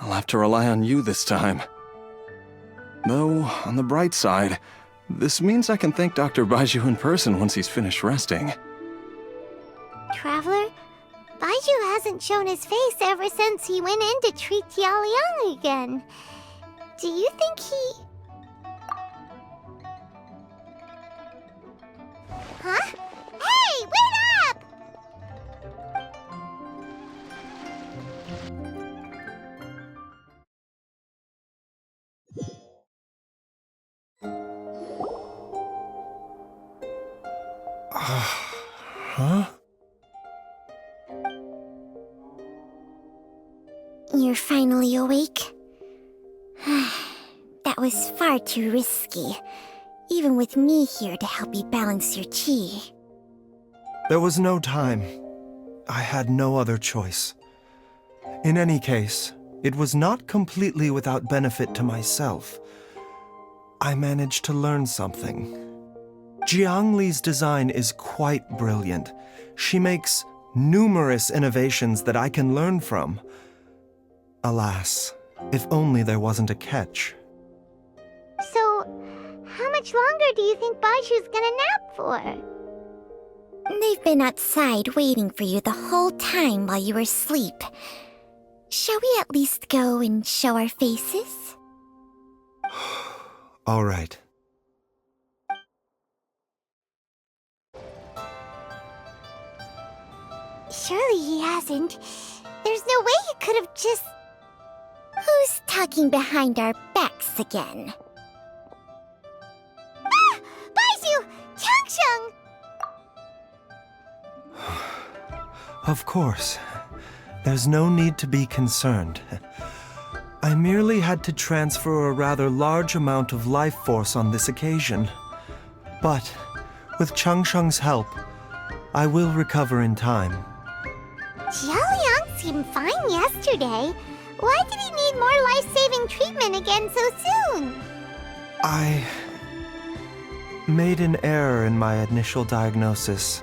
I'll have to rely on you this time. Though, on the bright side, this means I can thank Dr. Baizhu in person once he's finished resting. Traveler, Baizhu hasn't shown his face ever since he went in to treat Jialiang again. Do you think he... Huh? Hey, wait up! Huh? You're finally awake? That was far too risky, even with me here to help you balance your chi. There was no time. I had no other choice. In any case, it was not completely without benefit to myself. I managed to learn something. Jiangli's design is quite brilliant. She makes numerous innovations that I can learn from. Alas, if only there wasn't a catch. So, how much longer do you think Baizhu's gonna nap for? They've been outside waiting for you the whole time while you were asleep. Shall we at least go and show our faces? All right. Surely he hasn't. There's no way he could have just... Who's talking behind our backs again? Ah! Of course. There's no need to be concerned. I merely had to transfer a rather large amount of life force on this occasion. But, with Changsheng's help, I will recover in time. Jiaoliang seemed fine yesterday. Why did he need more life-saving treatment again so soon? I made an error in my initial diagnosis.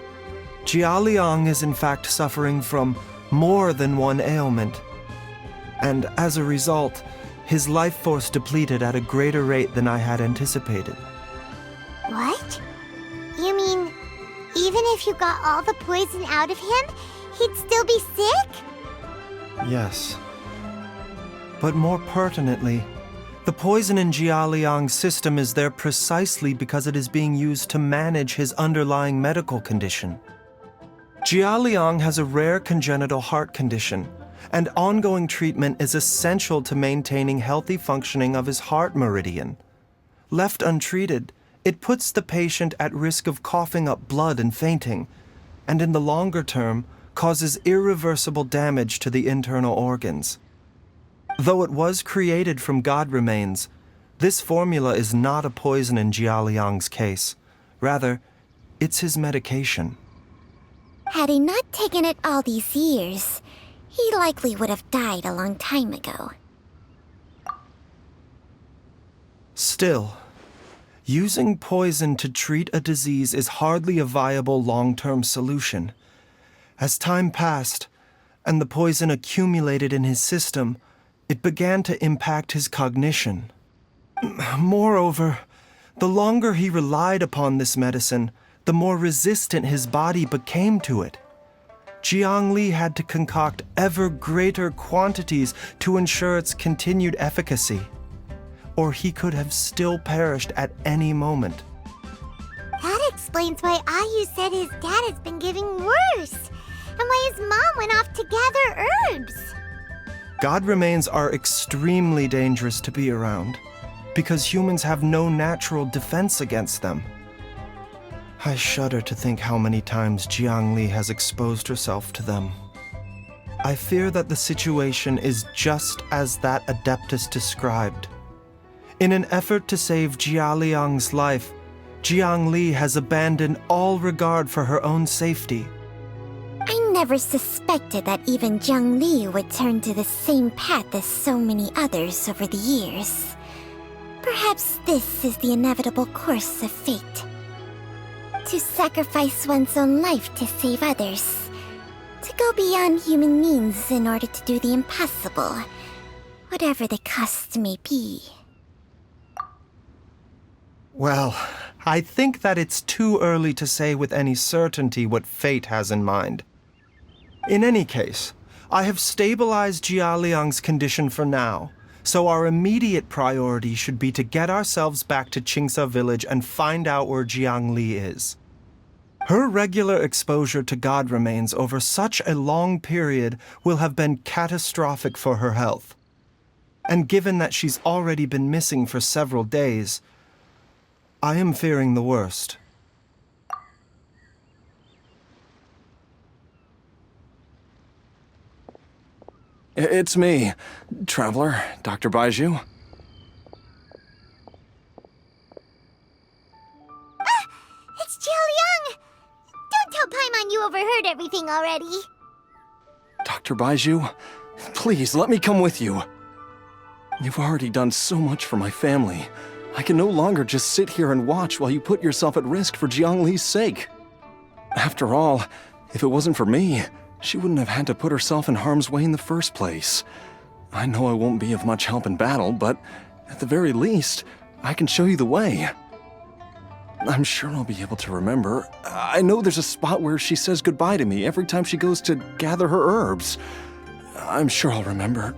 Jiaoliang is in fact suffering from more than one ailment. And as a result, his life force depleted at a greater rate than I had anticipated. What? You mean, even if you got all the poison out of him, he'd still be sick? Yes. But more pertinently, the poison in Jiaoliang's system is there precisely because it is being used to manage his underlying medical condition. Jiaoliang has a rare congenital heart condition, and ongoing treatment is essential to maintaining healthy functioning of his heart meridian. Left untreated, it puts the patient at risk of coughing up blood and fainting, and in the longer term, causes irreversible damage to the internal organs. Though it was created from God remains, this formula is not a poison in Jiaoliang's case. Rather, it's his medication. Had he not taken it all these years, he likely would have died a long time ago. Still, using poison to treat a disease is hardly a viable long-term solution. As time passed, and the poison accumulated in his system, it began to impact his cognition. Moreover, the longer he relied upon this medicine, the more resistant his body became to it. Jiangli had to concoct ever greater quantities to ensure its continued efficacy, or he could have still perished at any moment. That explains why Ayu said his dad has been getting worse, and why his mom went off to gather herbs. God remains are extremely dangerous to be around, because humans have no natural defense against them. I shudder to think how many times Jiangli has exposed herself to them. I fear that the situation is just as that Adeptus described. In an effort to save Jiaoliang's life, Jiangli has abandoned all regard for her own safety. I never suspected that even Jiangli would turn to the same path as so many others over the years. Perhaps this is the inevitable course of fate. To sacrifice one's own life to save others. To go beyond human means in order to do the impossible, whatever the cost may be. Well, I think that it's too early to say with any certainty what fate has in mind. In any case, I have stabilized Jiaoliang's condition for now, so our immediate priority should be to get ourselves back to Qingsa village and find out where Jiangli is. Her regular exposure to God remains over such a long period will have been catastrophic for her health. And given that she's already been missing for several days, I am fearing the worst. It's me, Traveler, Dr. Baizhu. It's Jiaoliang! Don't tell Paimon you overheard everything already. Dr. Baizhu, please let me come with you. You've already done so much for my family. I can no longer just sit here and watch while you put yourself at risk for Jiangli's sake. After all, if it wasn't for me, she wouldn't have had to put herself in harm's way in the first place. I know I won't be of much help in battle, but at the very least, I can show you the way. I'm sure I'll be able to remember. I know there's a spot where she says goodbye to me every time she goes to gather her herbs. I'm sure I'll remember.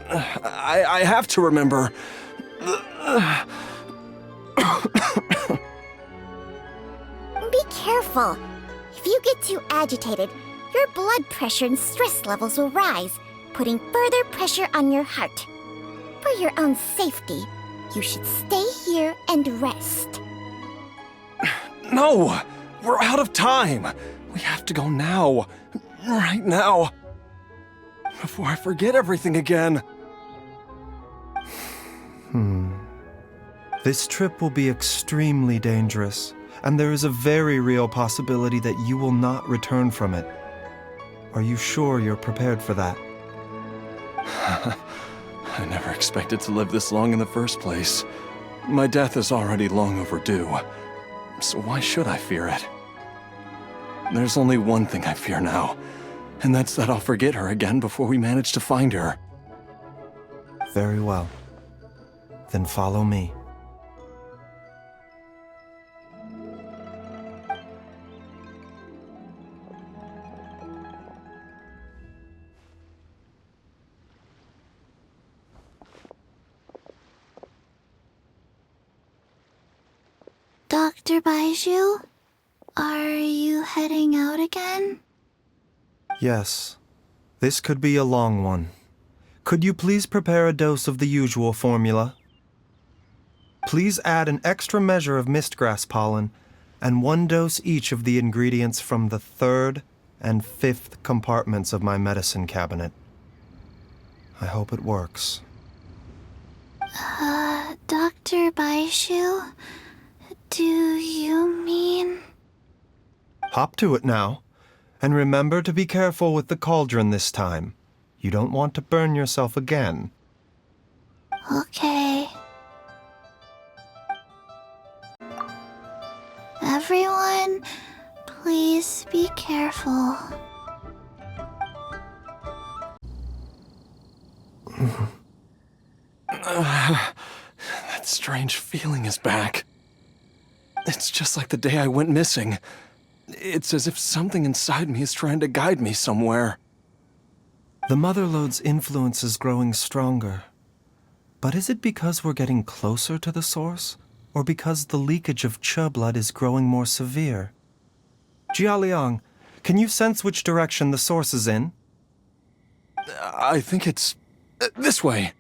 I have to remember. Be careful. If you get too agitated, your blood pressure and stress levels will rise, putting further pressure on your heart. For your own safety, you should stay here and rest. No! We're out of time! We have to go now. right now. Before I forget everything again. This trip will be extremely dangerous, and there is a very real possibility that you will not return from it. Are you sure you're prepared for that? I never expected to live this long in the first place. My death is already long overdue, so why should I fear it? There's only one thing I fear now, and that's that I'll forget her again before we manage to find her. Very well. Then follow me. Dr. Baizhu, are you heading out again? Yes. This could be a long one. Could you please prepare a dose of the usual formula? Please add an extra measure of mistgrass pollen and 1 dose each of the ingredients from the 3rd and 5th compartments of my medicine cabinet. I hope it works. Dr. Baizhu, do you mean... Hop to it now. And remember to be careful with the cauldron this time. You don't want to burn yourself again. Okay. Everyone, please be careful. That strange feeling is back. It's just like the day I went missing. It's as if something inside me is trying to guide me somewhere. The Motherlode's influence is growing stronger. But is it because we're getting closer to the source? Or because the leakage of Che blood is growing more severe? Jialiang, can you sense which direction the source is in? I think it's... this way.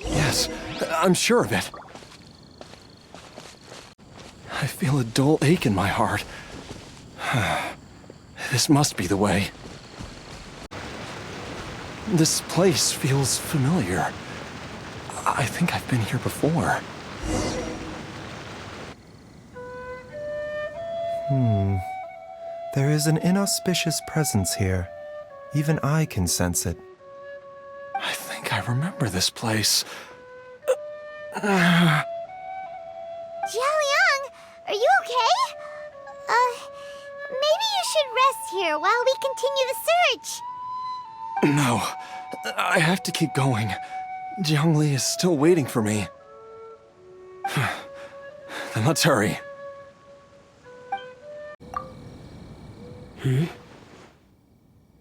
Yes, I'm sure of it. I feel a dull ache in my heart. This must be the way. This place feels familiar. I think I've been here before. There is an inauspicious presence here. Even I can sense it. I think I remember this place. Jialiang, are you okay? Maybe you should rest here while we continue the search. No, I have to keep going. Jiangli is still waiting for me. Then let's hurry.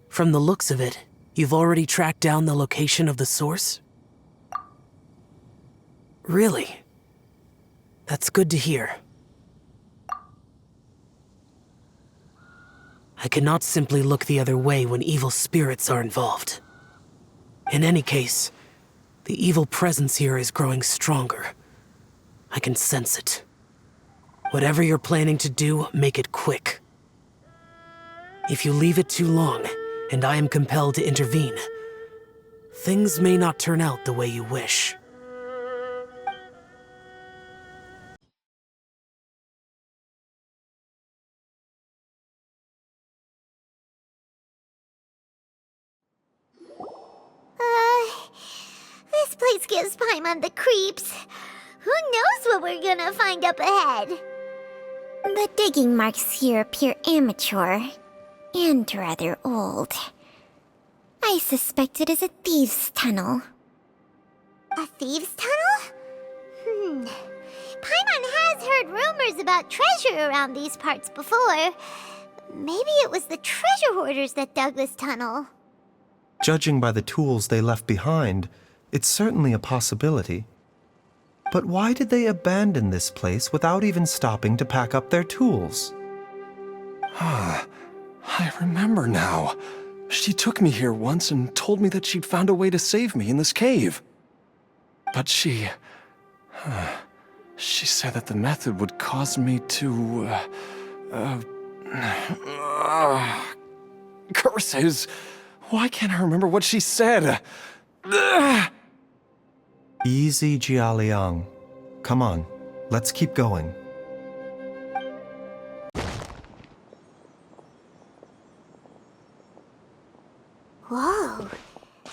From the looks of it, you've already tracked down the location of the source? Really? That's good to hear. I cannot simply look the other way when evil spirits are involved. In any case, the evil presence here is growing stronger. I can sense it. Whatever you're planning to do, make it quick. If you leave it too long, and I am compelled to intervene, things may not turn out the way you wish. This place gives Paimon the creeps. Who knows what we're gonna find up ahead? The digging marks here appear amateur and rather old. I suspect it is a thieves' tunnel. A thieves' tunnel? Paimon has heard rumors about treasure around these parts before. Maybe it was the treasure hoarders that dug this tunnel. Judging by the tools they left behind, it's certainly a possibility. But why did they abandon this place without even stopping to pack up their tools? I remember now. She took me here once and told me that she'd found a way to save me in this cave. But she She said that the method would cause me to, curses! Why can't I remember what she said? Easy, Jialiang. Come on, let's keep going. Whoa,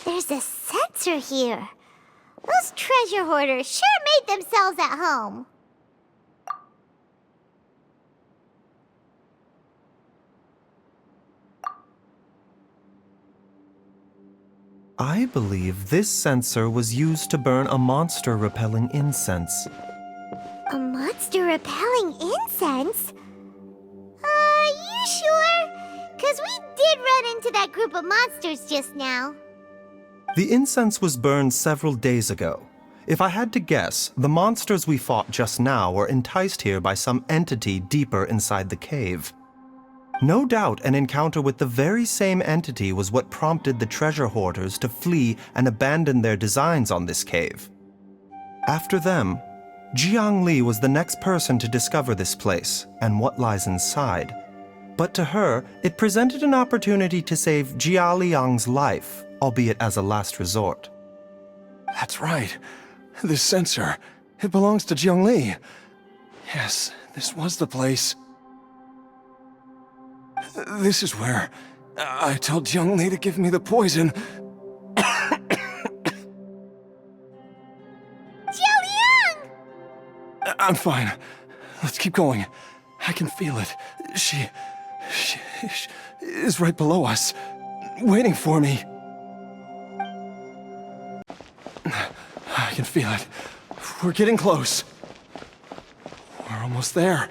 there's a sensor here. Those treasure hoarders sure made themselves at home. I believe this sensor was used to burn a monster-repelling incense. A monster repelling incense? You sure? 'Cause we did run into that group of monsters just now. The incense was burned several days ago. If I had to guess, the monsters we fought just now were enticed here by some entity deeper inside the cave. No doubt an encounter with the very same entity was what prompted the treasure hoarders to flee and abandon their designs on this cave. After them, Jiang Li was the next person to discover this place and what lies inside. But to her, it presented an opportunity to save Jia Liang's life, albeit as a last resort. That's right. This sensor, it belongs to Jiang Li. Yes, this was the place. This is where I told Jiang Li to give me the poison. Jialiang! I'm fine. Let's keep going. I can feel it. She is right below us, waiting for me. I can feel it. We're getting close. We're almost there.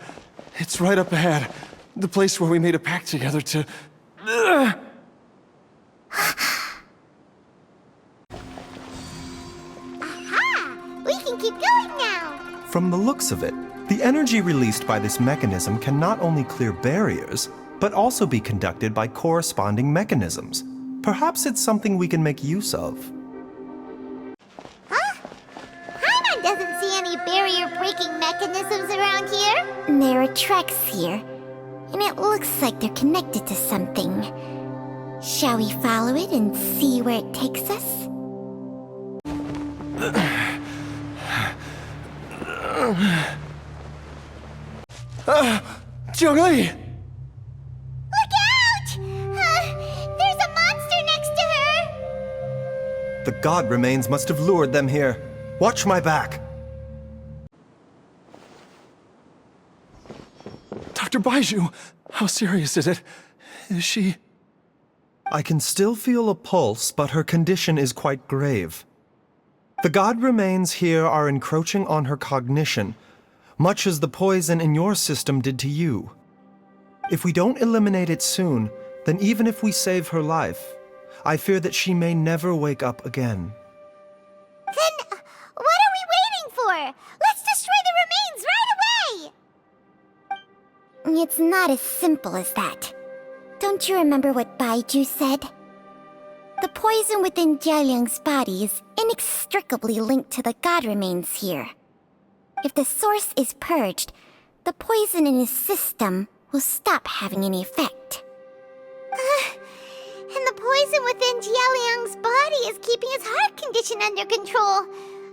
It's right up ahead. The place where we made a pact together to... Aha! We can keep going now. From the looks of it, the energy released by this mechanism can not only clear barriers, but also be conducted by corresponding mechanisms. Perhaps it's something we can make use of. Huh? Paimon doesn't see any barrier-breaking mechanisms around here. There are tracks here, and it looks like they're connected to something. Shall we follow it and see where it takes us? Jiang Li! Look out! There's a monster next to her! The god remains must have lured them here. Watch my back. Dr. Baizhu, how serious is it? Is she... I can still feel a pulse, but her condition is quite grave. The god remains here are encroaching on her cognition, much as the poison in your system did to you. If we don't eliminate it soon, then even if we save her life, I fear that she may never wake up again. Then, what are we waiting for? Let's destroy the remains right away! It's not as simple as that. Don't you remember what Baizhu said? The poison within Jialiang's body is inextricably linked to the god remains here. If the source is purged, the poison in his system will stop having any effect. And the poison within Jialiang's body is keeping his heart condition under control.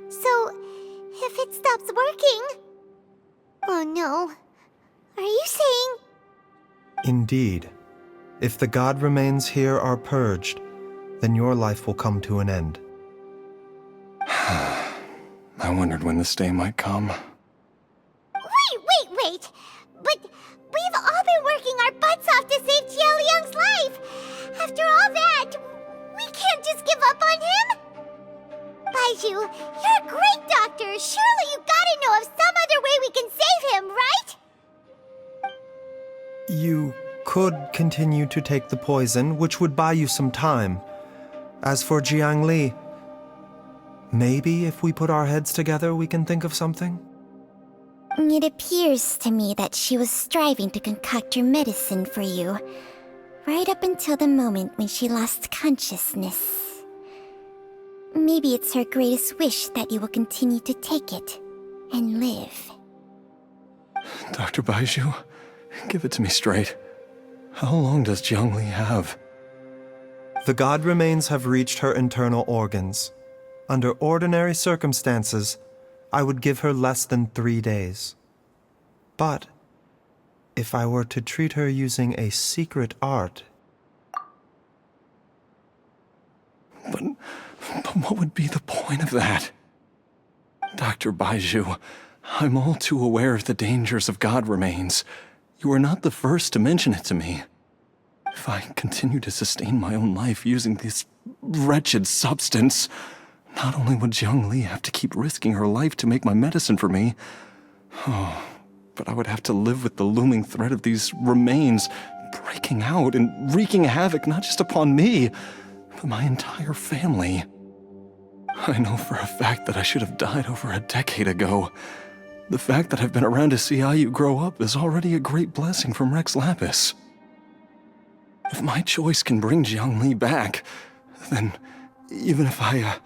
So, if it stops working... Oh no. Are you saying... Indeed. If the god remains here are purged, then your life will come to an end. I wondered when this day might come. Wait! But we've all been working our butts off to save Jialiang's life! After all that, we can't just give up on him! Baizhu, you're a great doctor! Surely you gotta know of some other way we can save him, right? You could continue to take the poison, which would buy you some time. As for Jiang Li, maybe if we put our heads together, we can think of something? It appears to me that she was striving to concoct her medicine for you, right up until the moment when she lost consciousness. Maybe it's her greatest wish that you will continue to take it, and live. Dr. Baizhu, give it to me straight. How long does Jiangli have? The god remains have reached her internal organs. Under ordinary circumstances, I would give her less than 3 days. But if I were to treat her using a secret art... But what would be the point of that? Dr. Baizhu, I'm all too aware of the dangers of god remains. You are not the first to mention it to me. If I continue to sustain my own life using this wretched substance, not only would Jiangli have to keep risking her life to make my medicine for me, but I would have to live with the looming threat of these remains breaking out and wreaking havoc not just upon me, but my entire family. I know for a fact that I should have died over a decade ago. The fact that I've been around to see how you grow up is already a great blessing from Rex Lapis. If my choice can bring Jiangli back, then even if I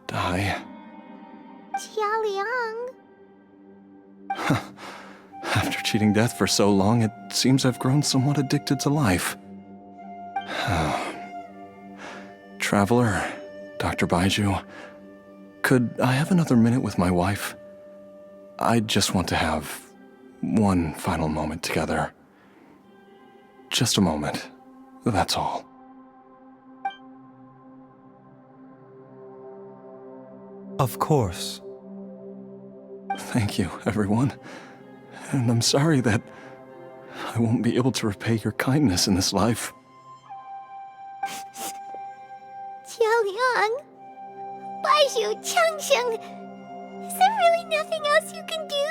die... Jialiang. After cheating death for so long, it seems I've grown somewhat addicted to life. Traveler, Dr. Baizhu, could I have another minute with my wife? I just want to have one final moment together. Just a moment, that's all. Of course. Thank you, everyone. And I'm sorry that I won't be able to repay your kindness in this life. Jialiang. Baizhu, Changsheng. Is there really nothing else you can do?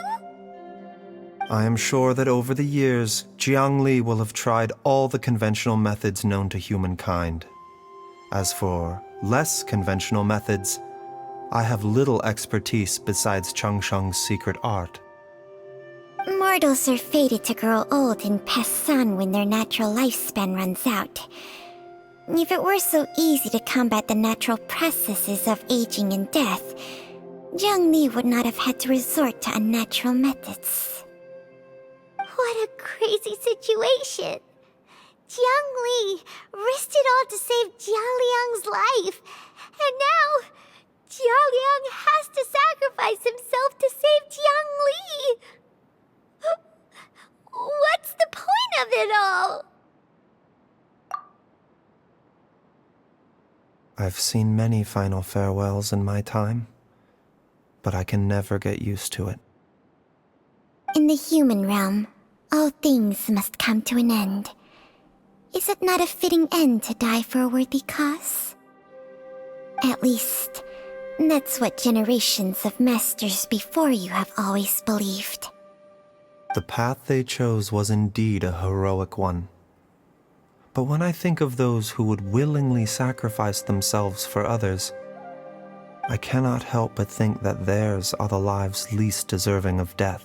I am sure that over the years, Jiangli will have tried all the conventional methods known to humankind. As for less conventional methods, I have little expertise besides Changsheng's secret art. Mortals are fated to grow old and pass on when their natural lifespan runs out. If it were so easy to combat the natural processes of aging and death, Jiangli would not have had to resort to unnatural methods. What a crazy situation! Jiangli risked it all to save Jialiang's life, and now Jialiang has to sacrifice himself to save Jiangli! What's the point of it all? I've seen many final farewells in my time, but I can never get used to it. In the human realm, all things must come to an end. Is it not a fitting end to die for a worthy cause? At least, that's what generations of masters before you have always believed. The path they chose was indeed a heroic one. But when I think of those who would willingly sacrifice themselves for others, I cannot help but think that theirs are the lives least deserving of death.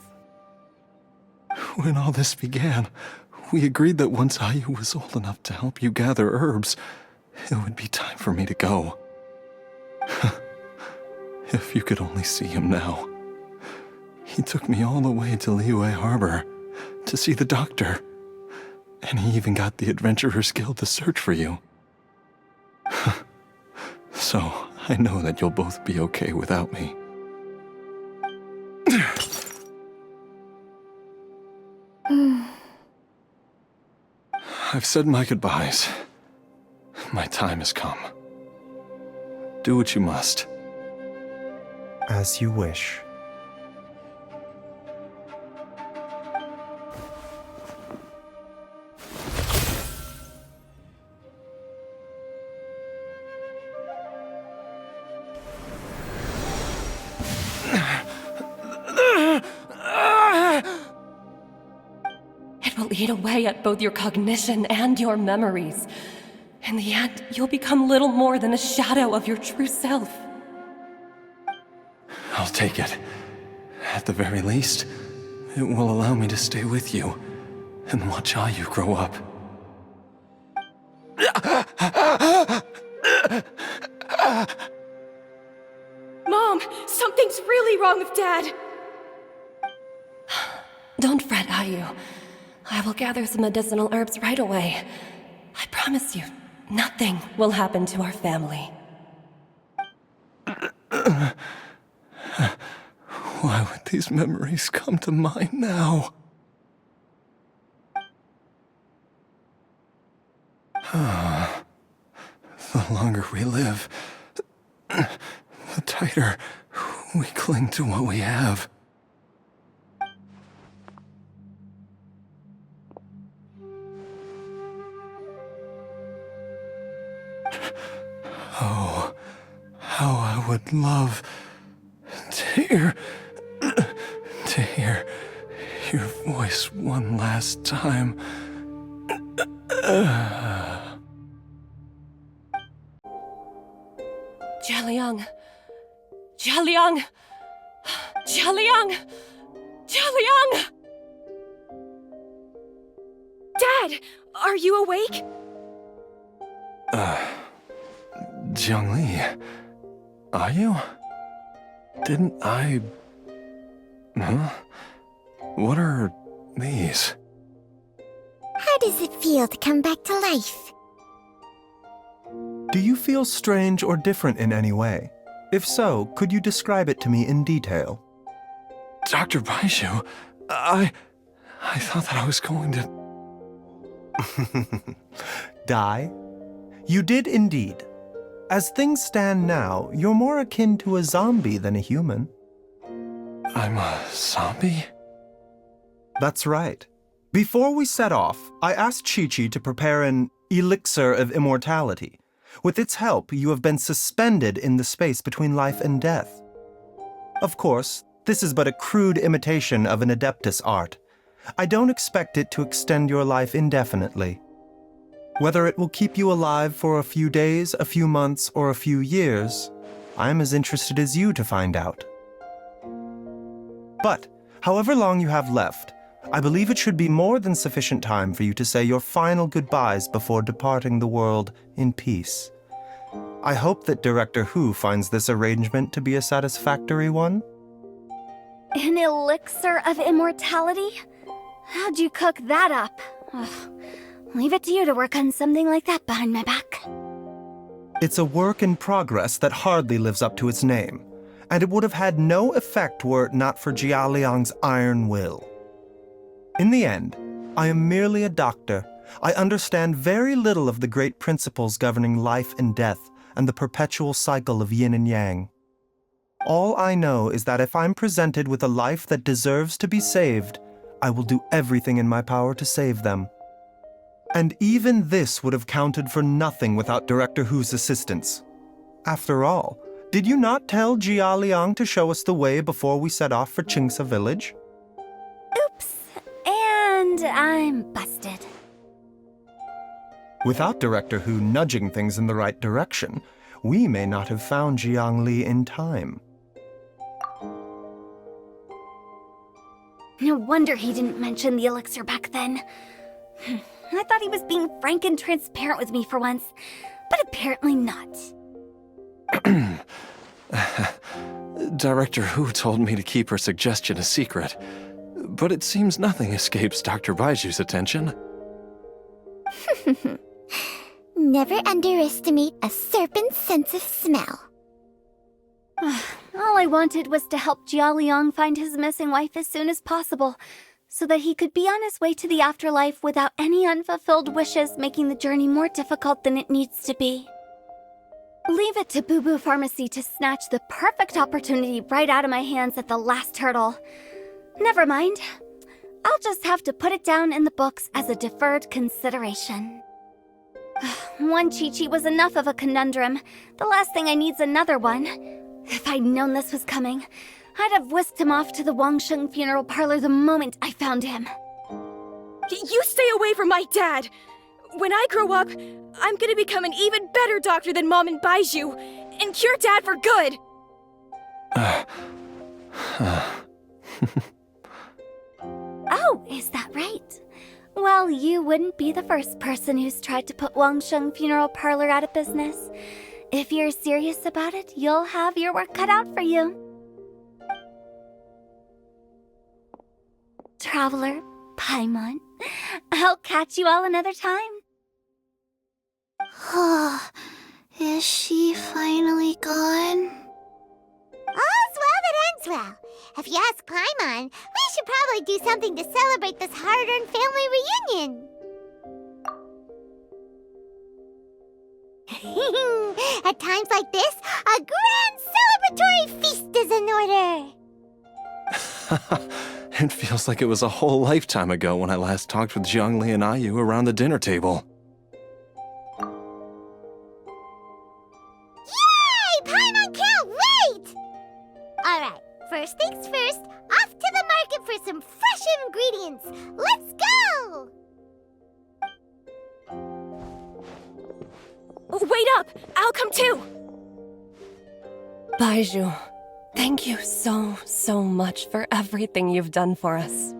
When all this began, we agreed that once Ayu was old enough to help you gather herbs, it would be time for me to go. If you could only see him now. He took me all the way to Liyue Harbor to see the doctor. And he even got the Adventurers Guild to search for you. So, I know that you'll both be okay without me. I've said my goodbyes. My time has come. Do what you must. As you wish. It will eat away at both your cognition and your memories. In the end, you'll become little more than a shadow of your true self. I'll take it. At the very least, it will allow me to stay with you and watch Ayu grow up. Something's really wrong with Dad. Don't fret, Ayu. I will gather some medicinal herbs right away. I promise you, nothing will happen to our family. Why would these memories come to mind now? The longer we live, the tighter we cling to what we have. Oh, how I would love to hear your voice one last time. Jialiang! Jialiang! Jialiang! Jialiang! Dad, are you awake? Jiangli, are you? Didn't I... Huh? What are these? How does it feel to come back to life? Do you feel strange or different in any way? If so, could you describe it to me in detail? Dr. Baizhu, I thought that I was going to... Die? You did indeed. As things stand now, you're more akin to a zombie than a human. I'm a zombie? That's right. Before we set off, I asked Chi-Chi to prepare an elixir of immortality. With its help, you have been suspended in the space between life and death. Of course, this is but a crude imitation of an Adeptus art. I don't expect it to extend your life indefinitely. Whether it will keep you alive for a few days, a few months, or a few years, I'm as interested as you to find out. But, however long you have left, I believe it should be more than sufficient time for you to say your final goodbyes before departing the world in peace. I hope that Director Hu finds this arrangement to be a satisfactory one. An elixir of immortality? How'd you cook that up? Ugh. Leave it to you to work on something like that behind my back. It's a work in progress that hardly lives up to its name, and it would have had no effect were it not for Jialiang's iron will. In the end, I am merely a doctor. I understand very little of the great principles governing life and death and the perpetual cycle of yin and yang. All I know is that if I'm presented with a life that deserves to be saved, I will do everything in my power to save them. And even this would have counted for nothing without Director Hu's assistance. After all, did you not tell Jia Liang to show us the way before we set off for Qingce village? Oops. And I'm busted. Without Director Hu nudging things in the right direction, we may not have found Jiang Li in time. No wonder he didn't mention the elixir back then. I thought he was being frank and transparent with me for once, but apparently not. Director Hu told me to keep her suggestion a secret, but it seems nothing escapes Dr. Baiju's attention. Never underestimate a serpent's sense of smell. All I wanted was to help Jialiang find his missing wife as soon as possible, so that he could be on his way to the afterlife without any unfulfilled wishes making the journey more difficult than it needs to be. Leave it to Bubu Pharmacy to snatch the perfect opportunity right out of my hands at the last hurdle. Never mind. I'll just have to put it down in the books as a deferred consideration. One Chi-Chi was enough of a conundrum. The last thing I need's another one. If I'd known this was coming, I'd have whisked him off to the Wangsheng funeral parlor the moment I found him. You stay away from my dad! When I grow up, I'm gonna become an even better doctor than Mom and Baizhu, and cure Dad for good! Oh, is that right? Well, you wouldn't be the first person who's tried to put Wangsheng funeral parlor out of business. If you're serious about it, you'll have your work cut out for you. traveler, Paimon. I'll catch you all another time. Is she finally gone? All's well that ends well. If you ask Paimon, we should probably do something to celebrate this hard-earned family reunion. At times like this, a grand celebratory feast is in order. It feels like it was a whole lifetime ago when I last talked with Zhongli and Ayu around the dinner table. Yay! Paimon can't wait! Alright, first things first, off to the market for some fresh ingredients. Let's go! Wait up! I'll come too! Baizhu, thank you so much for everything you've done for us.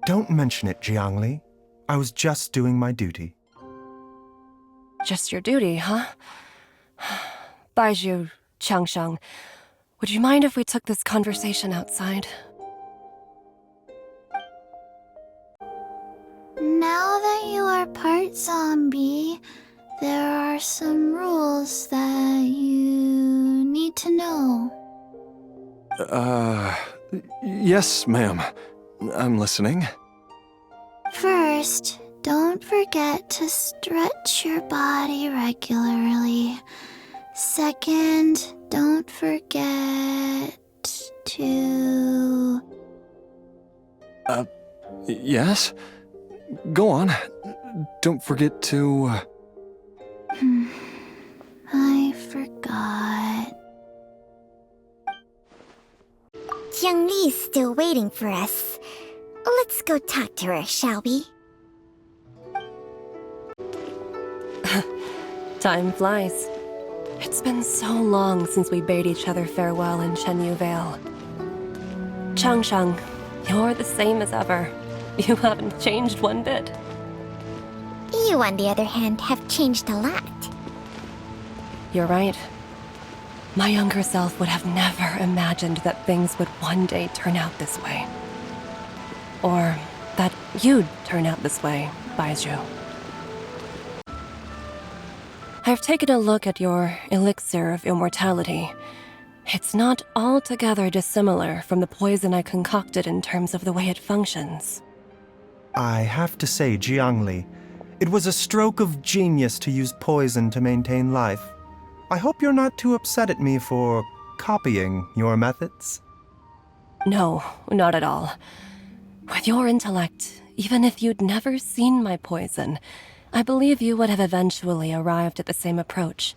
Don't mention it, Zhongli. I was just doing my duty. Just your duty, huh? Baizhu, Changsheng, would you mind if we took this conversation outside? Now that you are part zombie, there are some rules that you need to know. Yes, ma'am. I'm listening. First, don't forget to stretch your body regularly. Second, don't forget to... Yes? Go on. Don't forget to... I forgot. Zhongli is still waiting for us. Let's go talk to her, shall we? Time flies. It's been so long since we bade each other farewell in Chenyu Vale. Changsheng, you're the same as ever. You haven't changed one bit. You, on the other hand, have changed a lot. You're right. My younger self would have never imagined that things would one day turn out this way. Or that you'd turn out this way, Baizhu. I've taken a look at your elixir of immortality. It's not altogether dissimilar from the poison I concocted in terms of the way it functions. I have to say, Zhongli, it was a stroke of genius to use poison to maintain life. I hope you're not too upset at me for copying your methods. No, not at all. With your intellect, even if you'd never seen my poison, I believe you would have eventually arrived at the same approach.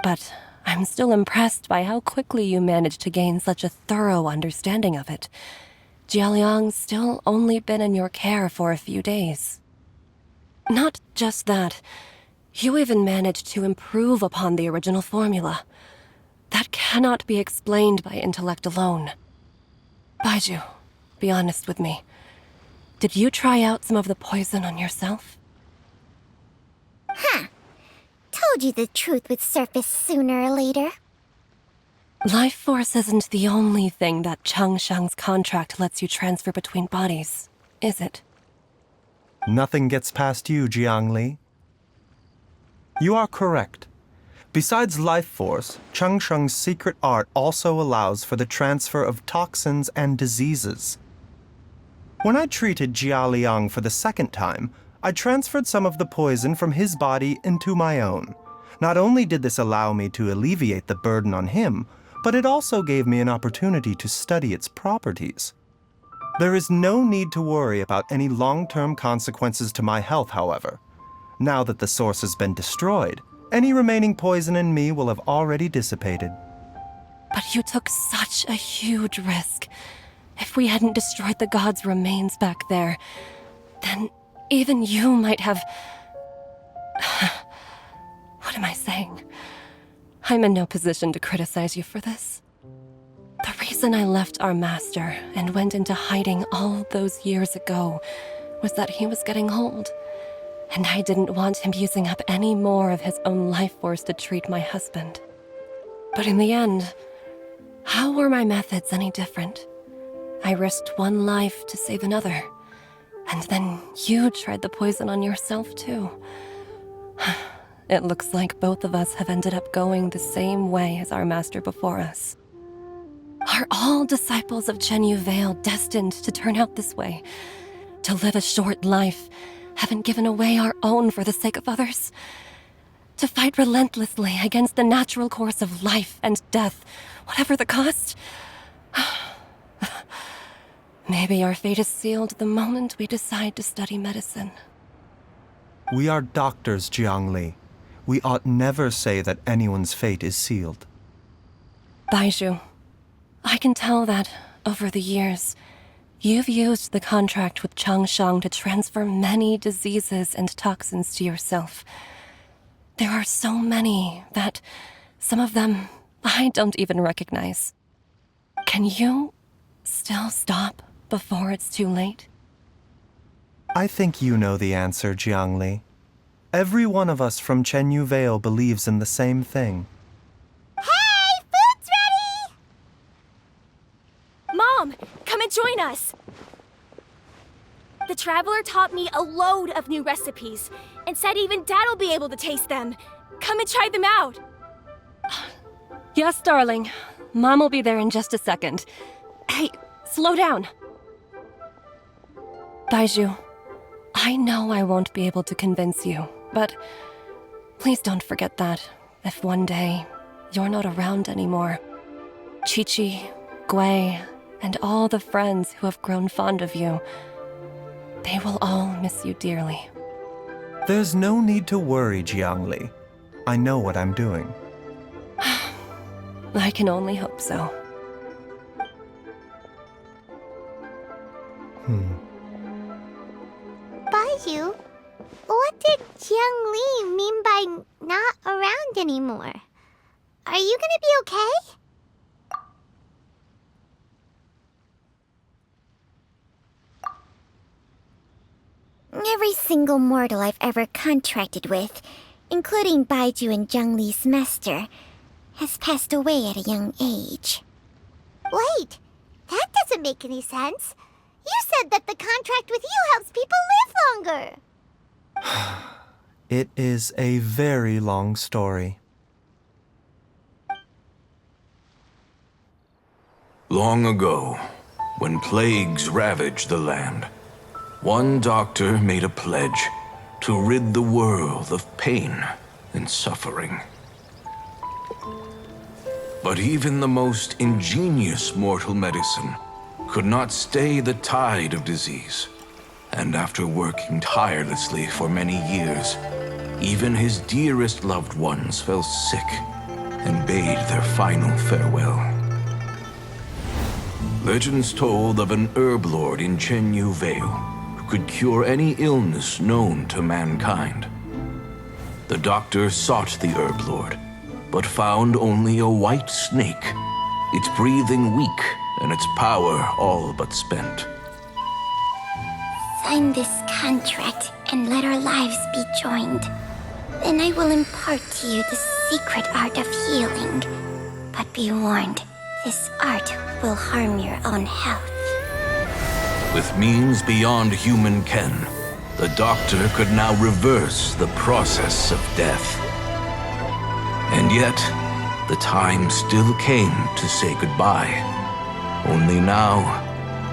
But I'm still impressed by how quickly you managed to gain such a thorough understanding of it. Jialiang's still only been in your care for a few days. Not just that, you even managed to improve upon the original formula. That cannot be explained by intellect alone. Baizhu, be honest with me. Did you try out some of the poison on yourself? Told you the truth would surface sooner or later. Life force isn't the only thing that Changsheng's contract lets you transfer between bodies, is it? Nothing gets past you, Zhongli. You are correct. Besides life force, Changsheng's secret art also allows for the transfer of toxins and diseases. When I treated Jialiang for the second time, I transferred some of the poison from his body into my own. Not only did this allow me to alleviate the burden on him, but it also gave me an opportunity to study its properties. There is no need to worry about any long-term consequences to my health, however. Now that the source has been destroyed, any remaining poison in me will have already dissipated. But you took such a huge risk. If we hadn't destroyed the god's remains back there, then even you might have... What am I saying? I'm in no position to criticize you for this. The reason I left our master and went into hiding all those years ago was that he was getting old, and I didn't want him using up any more of his own life force to treat my husband. But in the end, how were my methods any different? I risked one life to save another. And then you tried the poison on yourself, too. It looks like both of us have ended up going the same way as our master before us. Are all disciples of Chenyu Vale destined to turn out this way? To live a short life, having given away our own for the sake of others? To fight relentlessly against the natural course of life and death, whatever the cost? Maybe our fate is sealed the moment we decide to study medicine. We are doctors, Jiangli. We ought never say that anyone's fate is sealed. Baizhu, I can tell that, over the years, you've used the contract with Changshang to transfer many diseases and toxins to yourself. There are so many that some of them I don't even recognize. Can you still stop before it's too late? I think you know the answer, Jiangli. Every one of us from Chenyu Vale believes in the same thing. Hey, food's ready! Mom, come and join us! The Traveler taught me a load of new recipes, and said even Dad'll be able to taste them. Come and try them out! Yes, darling. Mom will be there in just a second. Hey, slow down. Baizhu, I know I won't be able to convince you, but please don't forget that if one day you're not around anymore, Chi-Chi, Gui, and all the friends who have grown fond of you, they will all miss you dearly. There's no need to worry, Jiangli. I know what I'm doing. I can only hope so. Baizhu, what did Jiang Li mean by not around anymore? Are you gonna be okay? Every single mortal I've ever contracted with, including Baizhu and Jiang Li's master, has passed away at a young age. Wait, that doesn't make any sense. You said that the contract with you helps people live longer. It is a very long story. Long ago, when plagues ravaged the land, one doctor made a pledge to rid the world of pain and suffering. But even the most ingenious mortal medicine could not stay the tide of disease. And after working tirelessly for many years, even his dearest loved ones fell sick and bade their final farewell. Legends told of an herb lord in Chenyu Vale who could cure any illness known to mankind. The doctor sought the herb lord, but found only a white snake, its breathing weak and its power all but spent. Sign this contract and let our lives be joined. Then I will impart to you the secret art of healing. But be warned, this art will harm your own health. With means beyond human ken, the doctor could now reverse the process of death. And yet, the time still came to say goodbye. Only now,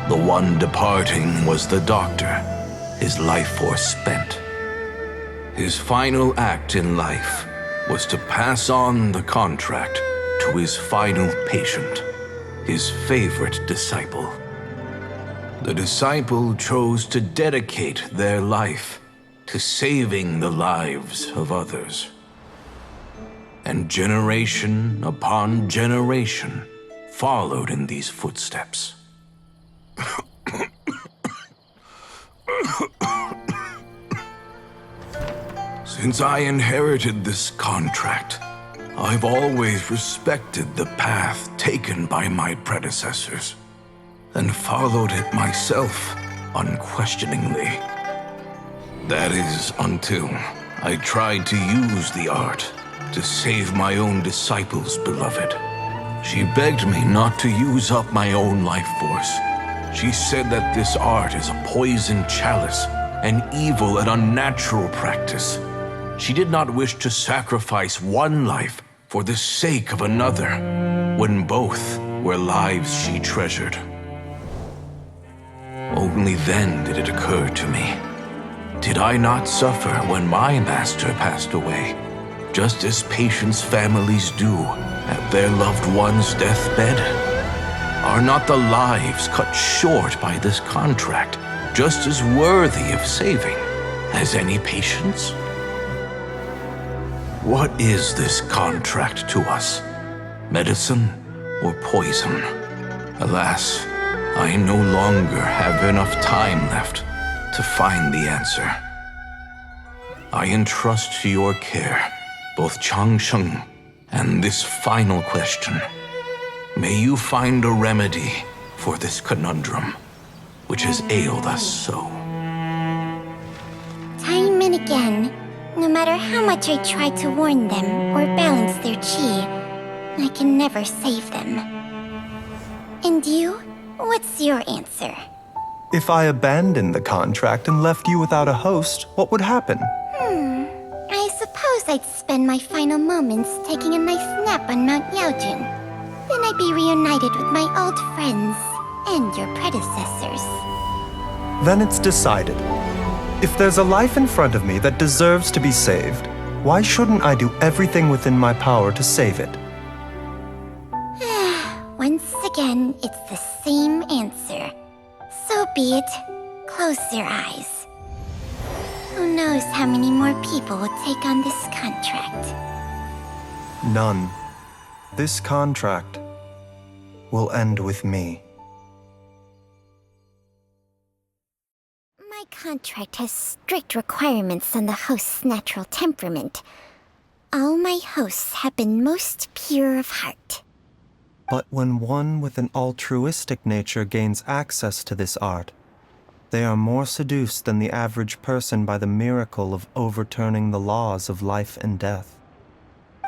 the one departing was the doctor, his life force spent. His final act in life was to pass on the contract to his final patient, his favorite disciple. The disciple chose to dedicate their life to saving the lives of others. And generation upon generation followed in these footsteps. Since I inherited this contract, I've always respected the path taken by my predecessors and followed it myself unquestioningly. That is, until I tried to use the art to save my own disciple's beloved. She begged me not to use up my own life force, She said that this art is a poisoned chalice, an evil and unnatural practice. She did not wish to sacrifice one life for the sake of another, when both were lives she treasured. Only then did it occur to me. Did I not suffer when my master passed away, just as patients' families do at their loved one's deathbed? Are not the lives cut short by this contract just as worthy of saving as any patients? What is this contract to us? Medicine or poison? Alas, I no longer have enough time left to find the answer. I entrust to your care both Changsheng and this final question. May you find a remedy for this conundrum, which has ailed us so. Time and again, no matter how much I try to warn them or balance their chi, I can never save them. And you? What's your answer? If I abandoned the contract and left you without a host, what would happen? I suppose I'd spend my final moments taking a nice nap on Mount Yaojun. Then I'd be reunited with my old friends and your predecessors. Then it's decided. If there's a life in front of me that deserves to be saved, why shouldn't I do everything within my power to save it? Once again, it's the same answer. So be it. Close your eyes. Who knows how many more people will take on this contract? None. This contract will end with me. My contract has strict requirements on the host's natural temperament. All my hosts have been most pure of heart. But when one with an altruistic nature gains access to this art, they are more seduced than the average person by the miracle of overturning the laws of life and death.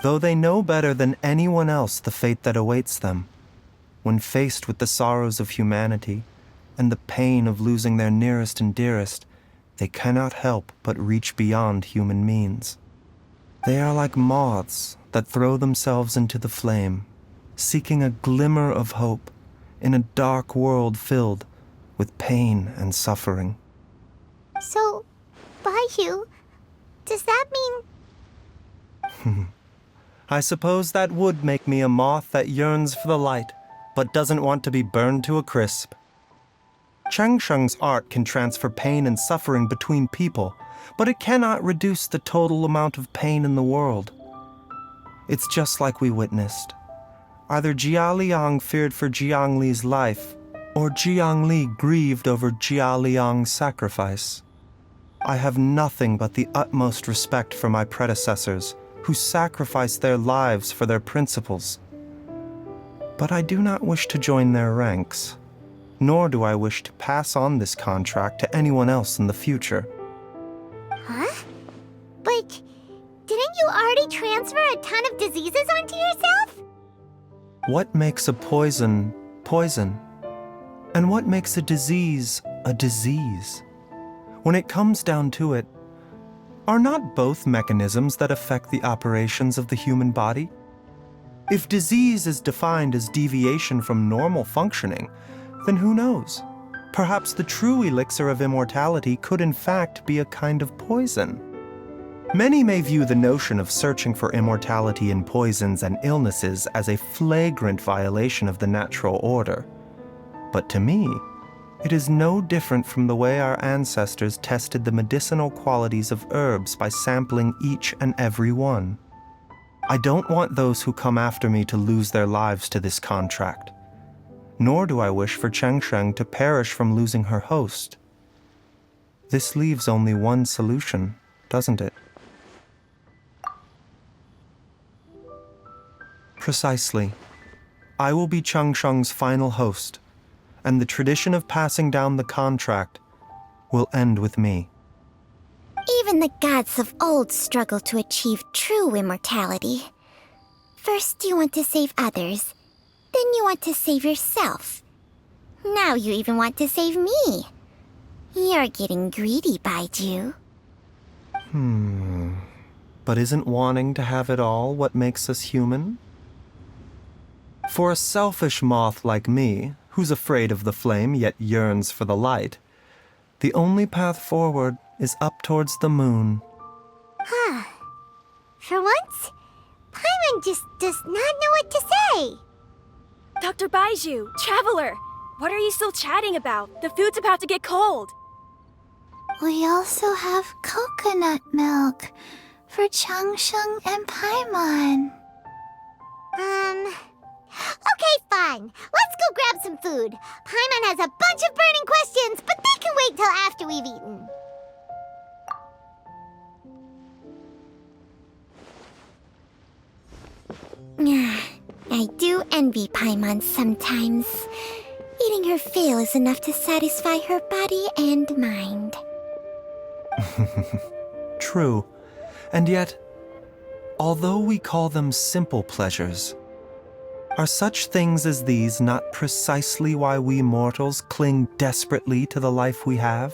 Though they know better than anyone else the fate that awaits them, when faced with the sorrows of humanity and the pain of losing their nearest and dearest, they cannot help but reach beyond human means. They are like moths that throw themselves into the flame, seeking a glimmer of hope in a dark world filled with pain and suffering. So, Baizhu, does that mean... I suppose that would make me a moth that yearns for the light, but doesn't want to be burned to a crisp. Changsheng's art can transfer pain and suffering between people, but it cannot reduce the total amount of pain in the world. It's just like we witnessed. Either Jia Liang feared for Jiang Li's life, or Jiang Li grieved over Jia Liang's sacrifice. I have nothing but the utmost respect for my predecessors, who sacrificed their lives for their principles. But I do not wish to join their ranks, nor do I wish to pass on this contract to anyone else in the future. Huh? But didn't you already transfer a ton of diseases onto yourself? What makes a poison, poison? And what makes a disease, a disease? When it comes down to it, are not both mechanisms that affect the operations of the human body? If disease is defined as deviation from normal functioning, then who knows? Perhaps the true elixir of immortality could in fact be a kind of poison. Many may view the notion of searching for immortality in poisons and illnesses as a flagrant violation of the natural order. But to me, it is no different from the way our ancestors tested the medicinal qualities of herbs by sampling each and every one. I don't want those who come after me to lose their lives to this contract. Nor do I wish for Changsheng to perish from losing her host. This leaves only one solution, doesn't it? Precisely. I will be Changsheng's final host, and the tradition of passing down the contract will end with me. Even the gods of old struggle to achieve true immortality. First you want to save others, then you want to save yourself. Now you even want to save me. You're getting greedy, Baizhu. But isn't wanting to have it all what makes us human? For a selfish moth like me, who's afraid of the flame yet yearns for the light, the only path forward is up towards the moon. For once, Paimon just does not know what to say. Dr. Baizhu, Traveler, what are you still chatting about? The food's about to get cold. We also have coconut milk for Changsheng and Paimon. Okay, fine. Let's go grab some food. Paimon has a bunch of burning questions, but they can wait till after we've eaten. I do envy Paimon sometimes. Eating her fill is enough to satisfy her body and mind. True. And yet, although we call them simple pleasures, are such things as these not precisely why we mortals cling desperately to the life we have?